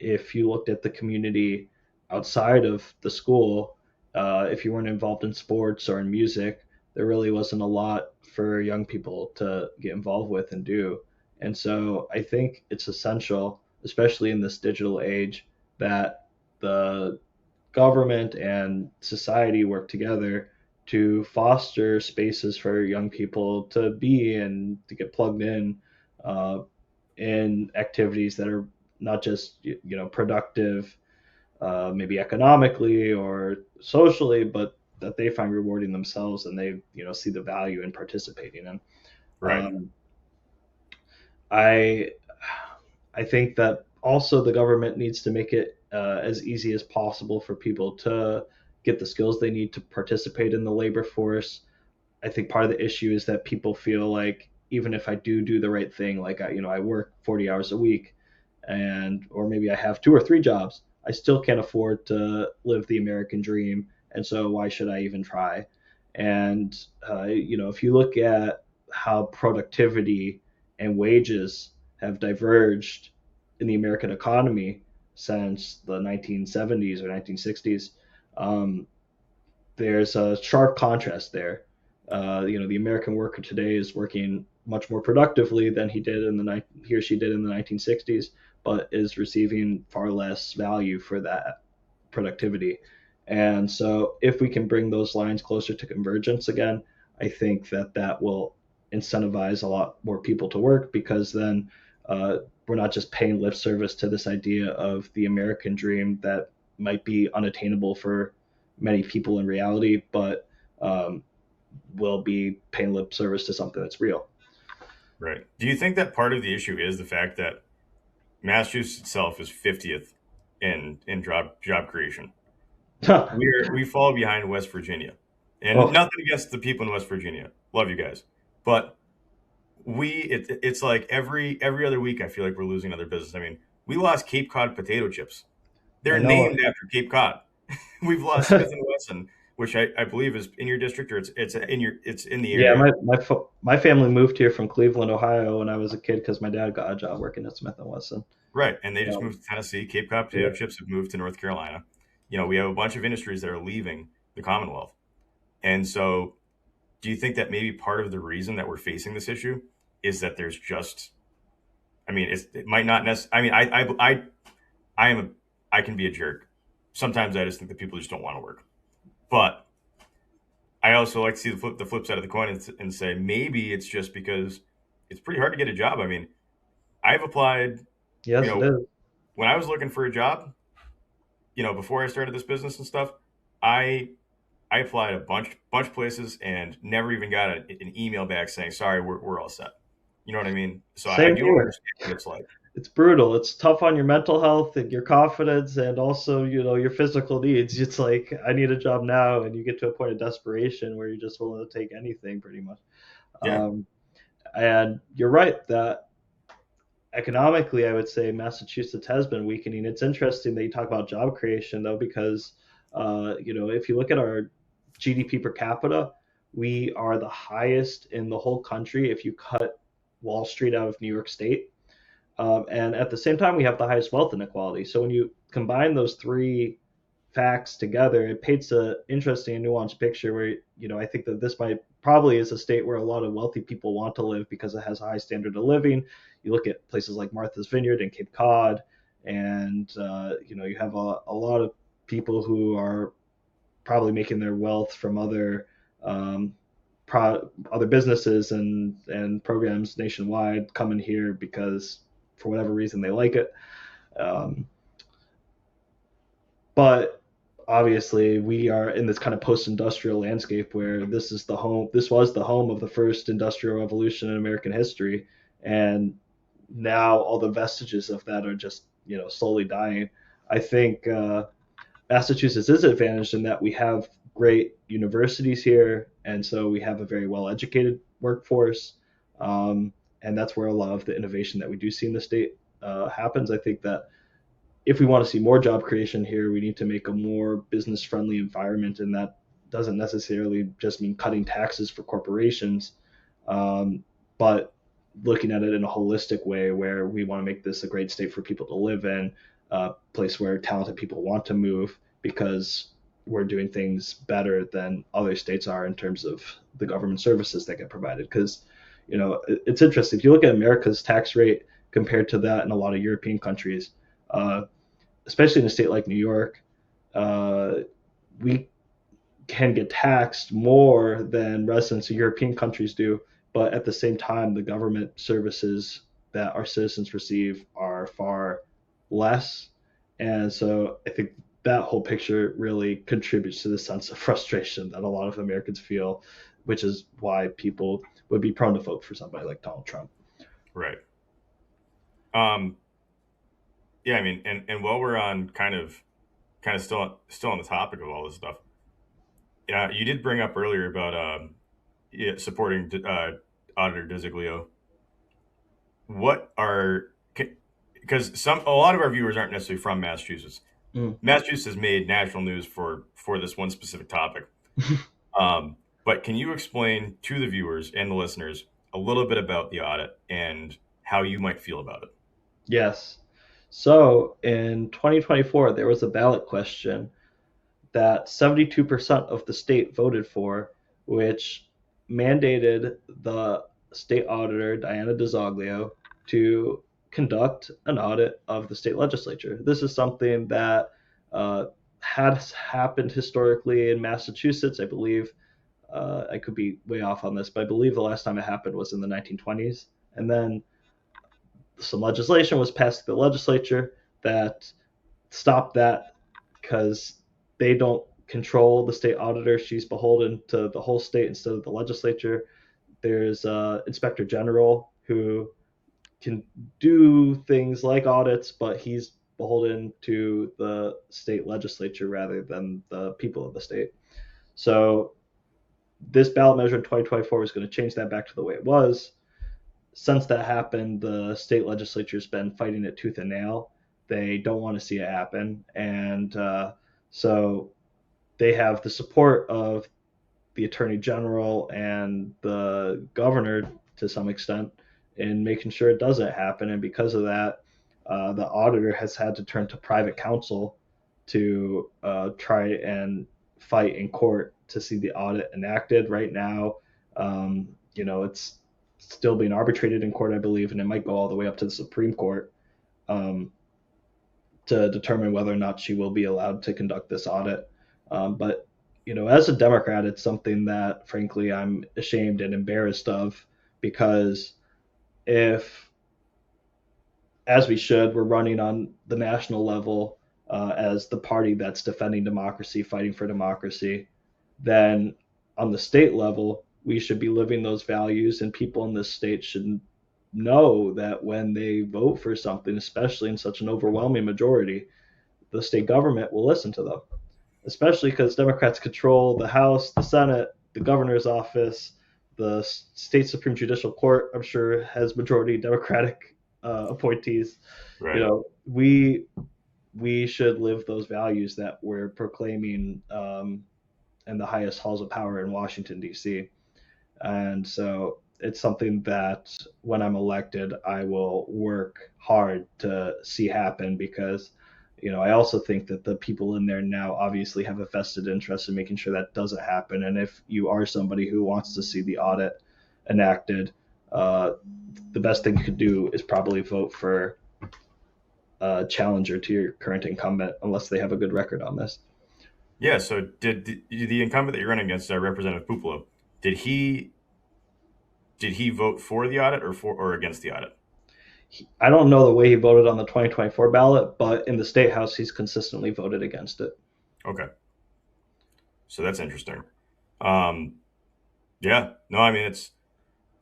if you looked at the community outside of the school, if you weren't involved in sports or in music, there really wasn't a lot for young people to get involved with and do. And so I think it's essential, especially in this digital age, that the government and society work together to foster spaces for young people to be and to get plugged uh, in activities that are not just productive, maybe economically or socially, but that they find rewarding themselves and they see the value in participating in. Right, Um, I I think that also the government needs to make it as easy as possible for people to get the skills they need to participate in the labor force. I think part of the issue is that people feel like even if I do the right thing, like I work 40 hours a week, and or maybe I have two or three jobs, I still can't afford to live the American dream, and so why should I even try? And if you look at how productivity and wages have diverged in the American economy since the 1970s or 1960s, um, there's a sharp contrast there. The American worker today is working much more productively than he or she did in the 1960s, but is receiving far less value for that productivity. And so, if we can bring those lines closer to convergence again, I think that will incentivize a lot more people to work because then we're not just paying lip service to this idea of the American dream that might be unattainable for many people in reality, but um, will be paying lip service to something that's real. right. Do you think that part of the issue is the fact that Massachusetts itself is 50th in job creation? We fall behind West Virginia, and Oh, nothing against the people in West Virginia. Love you guys, but it's like every other week I feel like we're losing other business. I mean, we lost Cape Cod potato chips. I They're know. named after Cape Cod. We've lost Smith and Wesson, which I believe is in your district, or it's in the Yeah, area, my family moved here from Cleveland, Ohio, when I was a kid because my dad got a job working at Smith and Wesson. right? And they just Um, moved to Tennessee. Cape Cod yeah. potato chips have moved to North Carolina. We have a bunch of industries that are leaving the Commonwealth, and so do you think that maybe part of the reason that we're facing this issue is that there's just, I mean, it might not necessarily. I mean, I am a, I can be a jerk. Sometimes I just think that people just don't want to work, but I also like to see the flip side of the coin and say maybe it's just because it's pretty hard to get a job. I mean, I've applied, you Yes, it know, is. when I was looking for a job, before I started this business and stuff, I I applied a bunch places and never even got an email back saying sorry, we're all set. You know what I mean? So I Same do here. understand what it's like. It's brutal. It's tough on your mental health and your confidence and also, your physical needs. It's like I need a job now, and you get to a point of desperation where you're just willing to take anything pretty much. Yeah, Um, and you're right that economically, I would say Massachusetts has been weakening. It's interesting that you talk about job creation, though, because if you look at our GDP per capita, we are the highest in the whole country if you cut Wall Street out of New York State. And at the same time, we have the highest wealth inequality. So when you combine those three facts together, it paints an interesting and nuanced picture where, I think that this might probably is a state where a lot of wealthy people want to live because it has a high standard of living. You look at places like Martha's Vineyard and Cape Cod, and you have a lot of people who are probably making their wealth from um, other businesses and programs nationwide coming here because for whatever reason they like it. Um, but obviously we are in this kind of post-industrial landscape where this was the home of the first industrial revolution in American history, and now all the vestiges of that are just slowly dying. I think Massachusetts is advantaged in that we have great universities here, and so we have a very well educated workforce, and that's where a lot of the innovation that we do see in the state happens. I think that if we want to see more job creation here, we need to make a more business friendly environment, and that doesn't necessarily just mean cutting taxes for corporations, but looking at it in a holistic way where we want to make this a great state for people to live in, a place where talented people want to move because we're doing things better than other states are in terms of the government services that get provided. Because, it's interesting. If you look at America's tax rate compared to that in a lot of European countries, uh, especially in a state like New York, uh, we can get taxed more than residents of European countries do. But at the same time, the government services that our citizens receive are far less. And so I think that whole picture really contributes to the sense of frustration that a lot of Americans feel, which is why people would be prone to vote for somebody like Donald Trump. Right. Um, yeah, I mean, and while we're on kind of still on the topic of all this stuff, yeah, you did bring up earlier about yeah, supporting Auditor Desiglio. What are because some a lot of our viewers aren't necessarily from Massachusetts. Mm. Massachusetts has made national news for this one specific topic. But can you explain to the viewers and the listeners a little bit about the audit and how you might feel about it? Yes. So in 2024, there was a ballot question that 72% of the state voted for, which mandated the state auditor, Diana DeZoglio, to conduct an audit of the state legislature. This is something that uh, has happened historically in Massachusetts. I believe, I could be way off on this, but I believe the last time it happened was in the 1920s. And then some legislation was passed to the legislature that stopped that because they don't control the state auditor. She's beholden to the whole state instead of the legislature. There's inspector general who can do things like audits, but he's beholden to the state legislature rather than the people of the state. So this ballot measure in 2024 is going to change that back to the way it was. Since that happened, the state legislature's been fighting it tooth and nail. They don't want to see it happen, and so they have the support of the attorney general and the governor to some extent in making sure it doesn't happen. And because of that, the auditor has had to turn to private counsel to try and fight in court to see the audit enacted. Right now, it's still being arbitrated in court, I believe, and it might go all the way up to the Supreme Court um, to determine whether or not she will be allowed to conduct this audit. But as a Democrat, it's something that, frankly, I'm ashamed and embarrassed of because if, as we should, we're running on the national level as the party that's defending democracy, fighting for democracy, then on the state level, we should be living those values, and people in this state should know that when they vote for something, especially in such an overwhelming majority, the state government will listen to them, especially because Democrats control the House, the Senate, the governor's office, the state Supreme Judicial Court. I'm sure has majority Democratic appointees. You Right. know, we should live those values that we're proclaiming in the highest halls of power in Washington D.C. And so it's something that when I'm elected, I will work hard to see happen because I also think that the people in there now obviously have a vested interest in making sure that doesn't happen. And if you are somebody who wants to see the audit enacted, uh, the best thing you could do is probably vote for a challenger to your current incumbent, unless they have a good record on this. Yeah. So did the incumbent that you're running against, Representative Pupolo, did he did he vote for the audit or for or against the audit? I don't know the way he voted on the 2024 ballot, but in the state house, he's consistently voted against it. Okay, so that's interesting. Um, yeah, no, I mean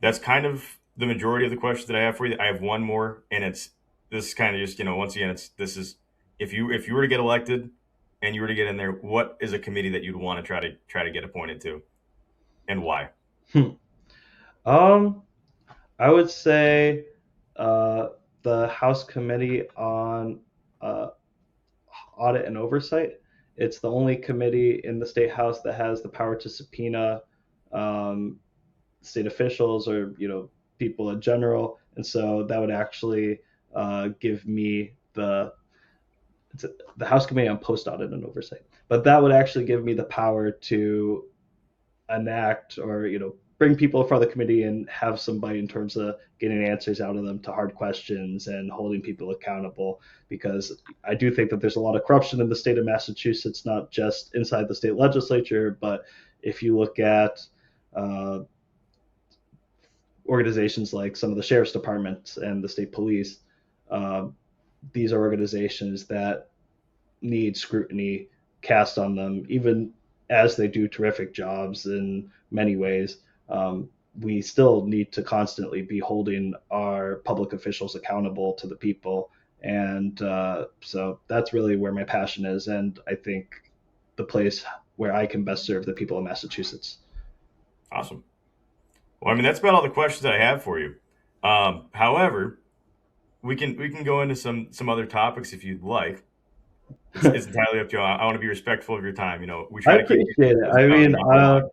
that's kind of the majority of the questions that I have for you. I have one more, and it's this is kind of just once again it's this is if you were to get elected and you were to get in there, what is a committee that you'd want to try to get appointed to, and why? Hmm. Um, I would say uh, the House Committee on uh, Audit and Oversight. It's the only committee in the state house that has the power to subpoena um, state officials or people in general, and so that would actually give me the House Committee on Post Audit and Oversight. But that would actually give me the power to enact or bring people in front of the committee and have some bite in terms of getting answers out of them to hard questions and holding people accountable, because I do think that there's a lot of corruption in the state of Massachusetts, not just inside the state legislature, but if you look at uh, organizations like some of the sheriff's departments and the state police, uh, these are organizations that need scrutiny cast on them, even as they do terrific jobs in many ways. We still need to constantly be holding our public officials accountable to the people. And so that's really where my passion is. And I think the place where I can best serve the people of Massachusetts. Awesome. Well, I mean that's about all the questions that I have for you. However, we can go into some other topics if you'd like. It's entirely up to you. I want to be respectful of your time. We I try to keep appreciate it. these I down mean, an hour long.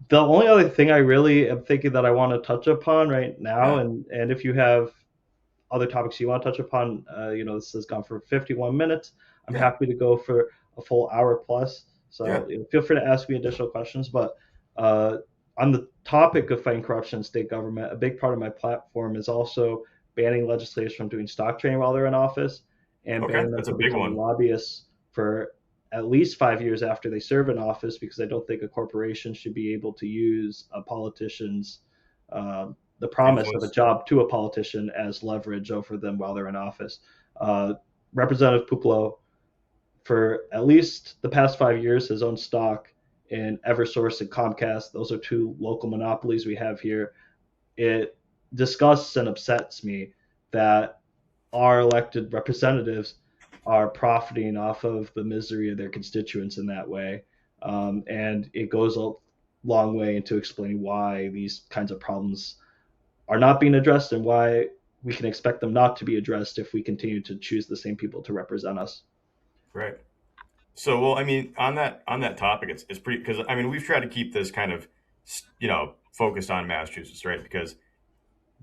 the only other thing I really am thinking that I want to touch upon right now, Yeah, and if you have other topics you want to touch upon, this has gone for 51 minutes. I'm yeah, happy to go for a full hour plus. yeah. So feel free to ask me additional questions. But uh, on the topic of fighting corruption in state government, a big part of my platform is also banning legislators from doing stock trading while they're in office and Okay, banning them that's a from big becoming one. lobbyists for at least 5 years after they serve in office, because I don't think a corporation should be able to use a politician's the promise of a Influence. job to a politician as leverage over them while they're in office. Uh, Representative Puplo, for at least the past 5 years, has owned stock in Eversource and Comcast. Those are two local monopolies we have here. It disgusts and upsets me that our elected representatives are profiting off of the misery of their constituents in that way. And it goes a long way into explaining why these kinds of problems are not being addressed and why we can expect them not to be addressed if we continue to choose the same people to represent us. Right. So, well, I mean, on that topic, it's pretty because I mean we've tried to keep this kind of focused on Massachusetts, right? Because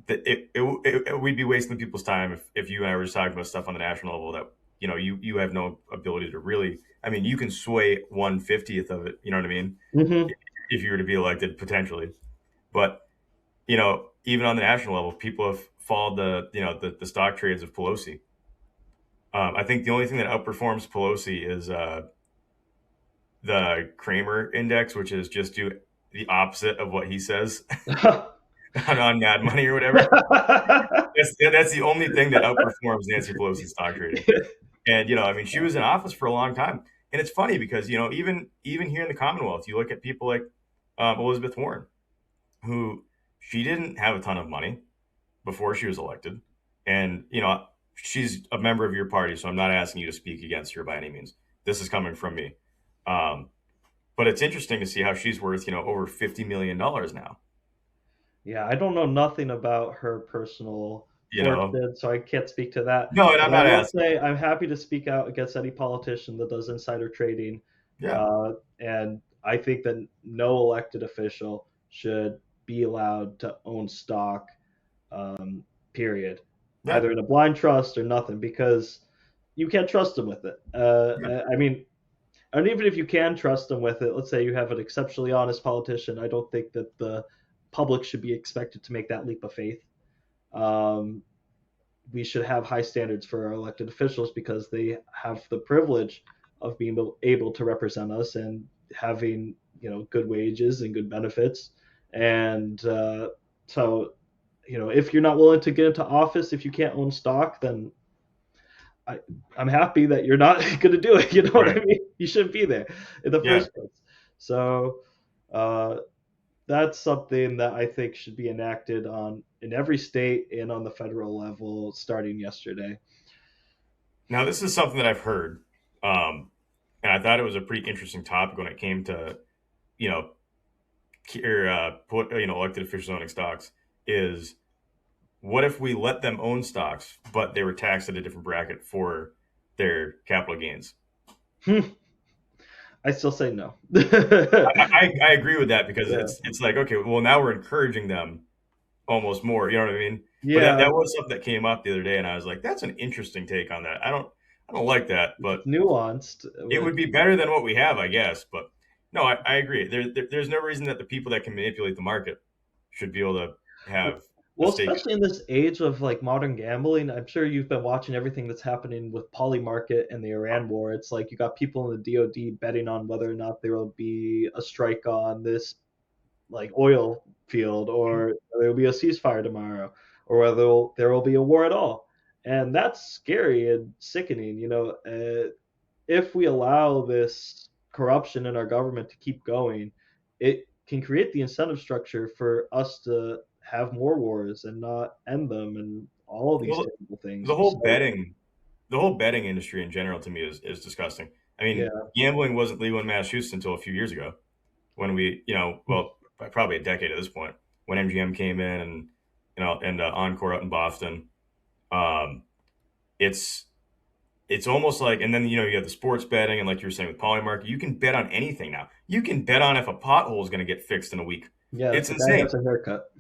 we'd be wasting people's time if you and I were just talking about stuff on the national level that you have no ability to really. I mean, you can sway 1/50th of it. You know what I mean? Mm-hmm. If you were to be elected potentially, but even on the national level, people have followed the stock trades of Pelosi. I think the only thing that outperforms Pelosi is the Kramer index, which is just do the opposite of what he says on Mad Money or whatever. That's the only thing that outperforms Nancy Pelosi's stock trading. And I mean, she was in office for a long time, and it's funny because even here in the Commonwealth, you look at people like Elizabeth Warren, who she didn't have a ton of money before she was elected, and she's a member of your party, so I'm not asking you to speak against her by any means. This is coming from me. Um, but it's interesting to see how she's worth over $50 million now. Yeah, I don't know nothing about her personal You know, fortune, so I can't speak to that. no, and I'm But I not will asking. say I'm happy to speak out against any politician that does insider trading. Yeah, And I think that no elected official should be allowed to own stock, period, yeah, either in a blind trust or nothing, because you can't trust them with it. I mean, and even if you can trust them with it, let's say you have an exceptionally honest politician, I don't think that the public should be expected to make that leap of faith. Um, we should have high standards for our elected officials because they have the privilege of being able to represent us and having good wages and good benefits. And so if you're not willing to get into office, if you can't own stock, then I, I'm happy that you're not going to do it. You know what I Right. mean? You shouldn't be there in the Yeah. first place. So uh, that's something that I think should be enacted on in every state and on the federal level starting yesterday. Now, this is something that I've heard, um, and I thought it was a pretty interesting topic when it came to, you know, elected officials owning stocks. Is what if we let them own stocks, but they were taxed at a different bracket for their capital gains? I still say no. I agree with that because Yeah. it's like, okay, well, now we're encouraging them almost more. You know what I mean? But Yeah, that was something that came up the other day, and I was like, that's an interesting take on that. I don't like that, it's but nuanced. it would be better than what we have, I guess. But no, I agree. There's no reason that the people that can manipulate the market should be able to have a Well, stake in especially in this age of like modern gambling, I'm sure you've been watching everything that's happening with Polymarket and the Iran war. It's like you got people in the DoD betting on whether or not there will be a strike on this like oil field, it. or there will be a ceasefire tomorrow, or whether there will be a war at all. And that's scary and sickening. If we allow this corruption in our government to keep going, it can create the incentive structure for us to have more wars and not end them and all of these Well, terrible things. the whole So, betting, the whole betting industry in general to me is disgusting. I mean, yeah. gambling wasn't legal in Massachusetts until a few years ago when well, probably a decade at this point when MGM came in and Encore out in Boston. Um, it's it's almost like, and then you have the sports betting, and like you were saying with Polymarket, you can bet on anything now. You can bet on if a pothole is going to get fixed in a week. Yeah, if It's the guy has insane. a haircut.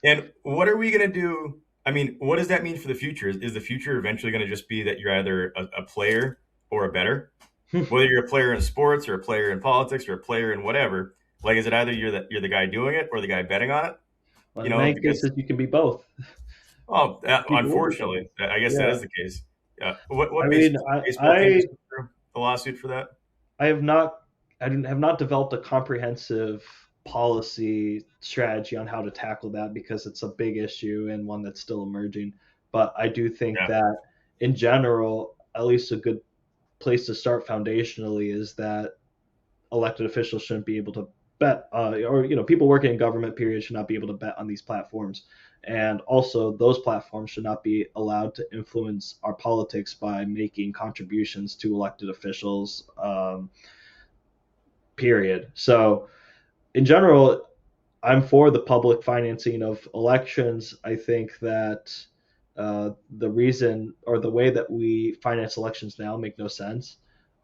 And what are we going to do? I mean, what does that mean for the future? Is the future eventually going to just be that you're either a player or a bettor? Whether you're a player in sports or a player in politics or a player in whatever, like is it either you're the guy doing it or the guy betting on it? Well, in many Because cases, you can be both. People will be both. unfortunately, I guess that Yeah. is the case. I What mean, basis I, baseball team I just went through a lawsuit for that? I have not have not developed a comprehensive policy strategy on how to tackle that because it's a big issue and one that's still emerging. But I do think Yeah. that in general, at least a good place to start foundationally is that elected officials shouldn't be able to bet, or people working in government period should not be able to bet on these platforms, and also those platforms should not be allowed to influence our politics by making contributions to elected officials. Period. So in general, I'm for the public financing of elections. I think that the reason or the way that we finance elections now make no sense,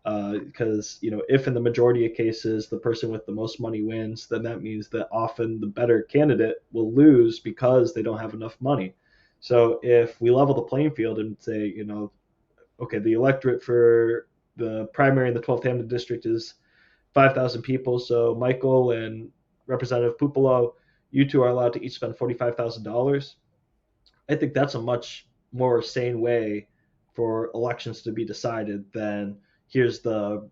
because if in the majority of cases the person with the most money wins, then that means that often the better candidate will lose because they don't have enough money. So if we level the playing field and say, okay, the electorate for the primary in the 12th Hampton district is 5,000 people. So Michael and Representative Pupolo, you two are allowed to each spend $45,000. I think that's a much more sane way for elections to be decided than here's the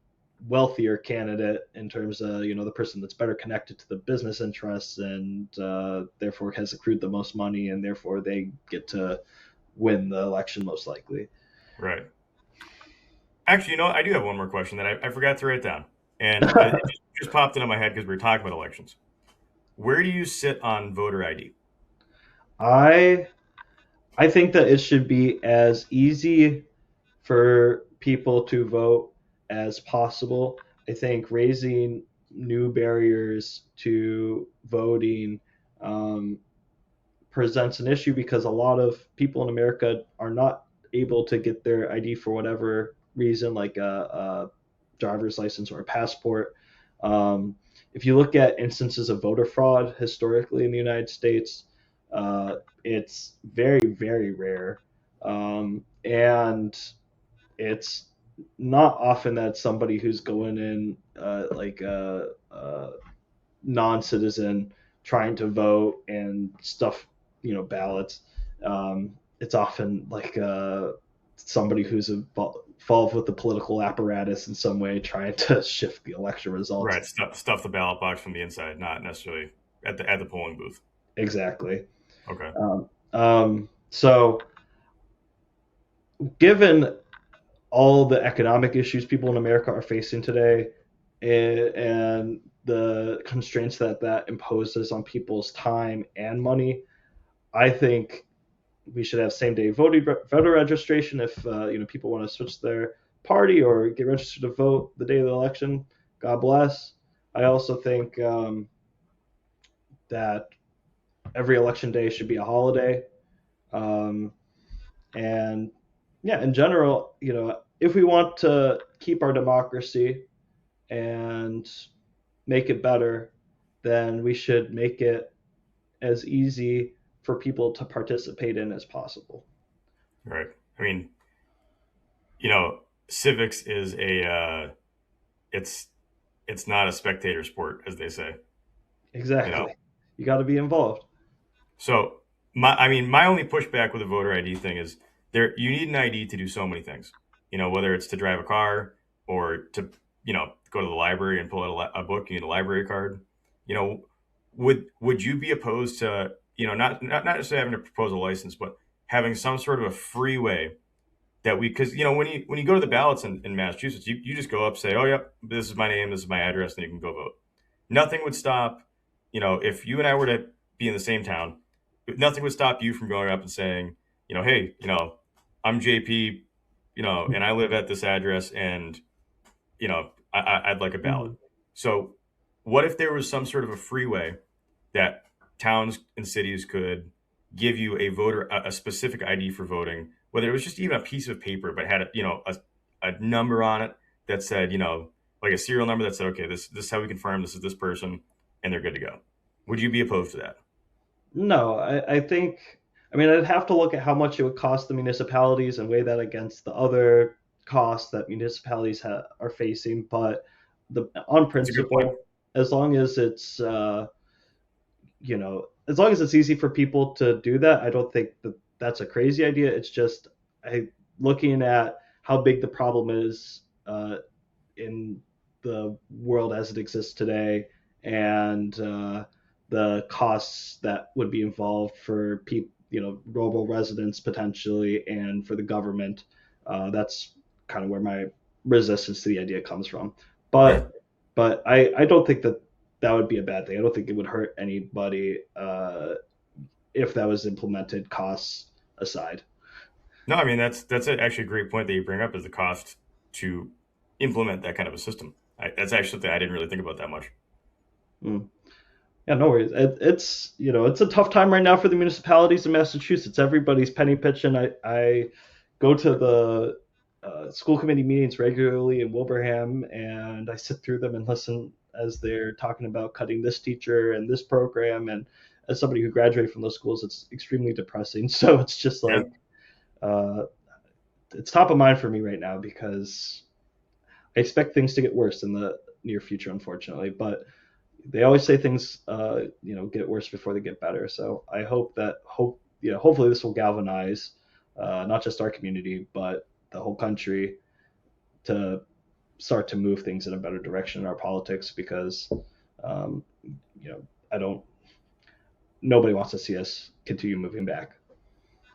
wealthier candidate in terms of the person that's better connected to the business interests and therefore has accrued the most money and therefore they get to win the election most likely. Right. Actually, I do have one more question that I forgot to write down, and it just popped into my head because we were talking about elections. Where do you sit on voter ID? I I think that it should be as easy for people to vote as possible. I think raising new barriers to voting um, presents an issue because a lot of people in America are not able to get their ID for whatever reason, like a driver's license or a passport. Um, if you look at instances of voter fraud historically in the United States, it's very, very rare. And it's not often that somebody who's going in like a non-citizen trying to vote and stuff, ballots. It's often like somebody who's involved with the political apparatus in some way, trying to shift the election results. Right. Stuff the ballot box from the inside, not necessarily at the polling booth. Exactly. Okay. So, given all the economic issues people in America are facing today, and the constraints that imposes on people's time and money, I think we should have same day voter registration if people want to switch their party or get registered to vote the day of the election. God bless. I also think that every election day should be a holiday. Um, and yeah, in general, if we want to keep our democracy and make it better, then we should make it as easy for people to participate in as possible. Right. I mean, you know, civics is a it's it's not a spectator sport, as they say. You know, Exactly. You got to be involved. so my only pushback with the voter ID thing is you need an ID to do so many things. Whether it's to drive a car or to go to the library and pull out a book, you need a library card. You know, would you be opposed to not necessarily having to propose a license, but having some sort of a free way that because when you go to the ballots in Massachusetts, you just go up, say, oh yep, this is my name, this is my address, and you can go vote. Nothing would stop, if you and I were to be in the same town, nothing would stop you from going up and saying, hey, I'm JP, and I live at this address, and I'd like a ballot. Mm-hmm. So, what if there was some sort of a freeway that towns and cities could give you a specific ID for voting, whether it was just even a piece of paper, but had a number on it that said, like a serial number that said, okay, this is how we confirm this is this person, and they're good to go. Would you be opposed to that? No, I think, I mean, I'd have to look at how much it would cost the municipalities and weigh that against the other costs that municipalities are facing. But on It's a good point. principle, as long as as long as it's easy for people to do that, I don't think that that's a crazy idea. It's just looking at how big the problem is in the world as it exists today, and the costs that would be involved for people, rural residents potentially, and for the government. That's kind of where my resistance to the idea comes from. Okay. But I don't think that would be a bad thing. I don't think it would hurt anybody if that was implemented, costs aside. No, I mean that's actually a great point that you bring up is the cost to implement that kind of a system. That's actually something I didn't really think about that much. Mm. Yeah, no worries. It's it's a tough time right now for the municipalities in Massachusetts. Everybody's penny pitching. I go to the school committee meetings regularly in Wilbraham, and I sit through them and listen as they're talking about cutting this teacher and this program. And as somebody who graduated from those schools, it's extremely depressing. So it's just Yeah. like uh, it's top of mind for me right now because I expect things to get worse in the near future, unfortunately. But they always say things get worse before they get better. So I hopefully this will galvanize not just our community but the whole country to start to move things in a better direction in our politics, because um, I don't nobody wants to see us continue moving back.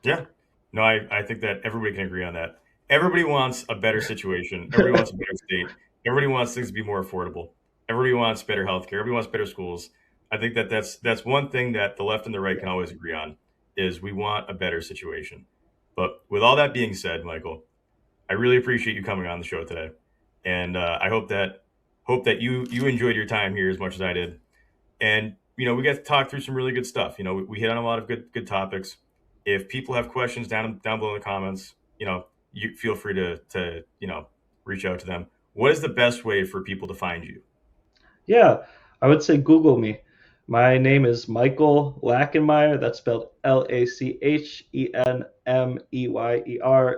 Yeah. No, I think that everybody can agree on that. Everybody wants a better situation. Everybody wants a better state. Everybody wants things to be more affordable. Everybody wants better healthcare. Everybody wants better schools. I think that that's one thing that the left and the right Yeah. can always agree on is we want a better situation. But with all that being said, Michael, I really appreciate you coming on the show today, and I hope that you enjoyed your time here as much as I did. And we got to talk through some really good stuff. We hit on a lot of good topics. If people have questions down below in the comments, you feel free to reach out to them. What is the best way for people to find you? Yeah, I would say Google me. My name is Michael Lachenmeyer. That's spelled Lachenmeyer.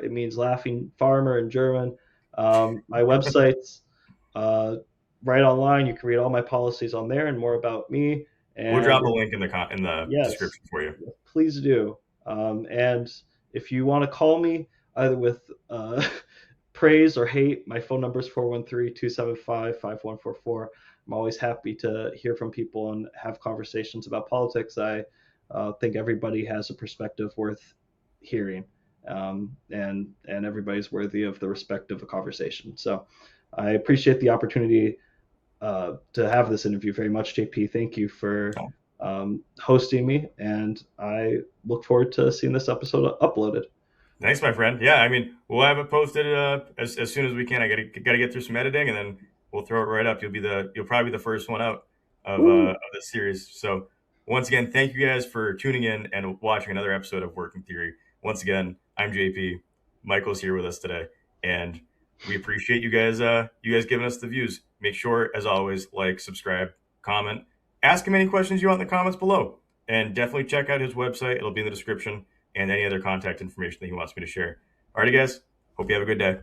It means laughing farmer in German. My website's uh, right online. You can read all my policies on there and more about me. We'll And drop a link in the yes, description for you. please do. And if you want to call me either with praise or hate, my phone number is 413-275-5144. I'm always happy to hear from people and have conversations about politics. I think everybody has a perspective worth hearing, and everybody's worthy of the respect of a conversation. So I appreciate the opportunity to have this interview very much, JP. Thank you for hosting me, and I look forward to seeing this episode uploaded. Thanks, my friend. Yeah, I mean, we'll have it posted as soon as we can. I gotta get through some editing, and then we'll throw it right up. You'll probably be the first one out Woo! of this series. So once again, thank you guys for tuning in and watching another episode of Working Theory. Once again, I'm JP. Michael's here with us today, and we appreciate you guys giving us the views. Make sure, as always, like, subscribe, comment, ask him any questions you want in the comments below, and definitely check out his website. It'll be in the description and any other contact information that he wants me to share. Alrighty, guys. Hope you have a good day.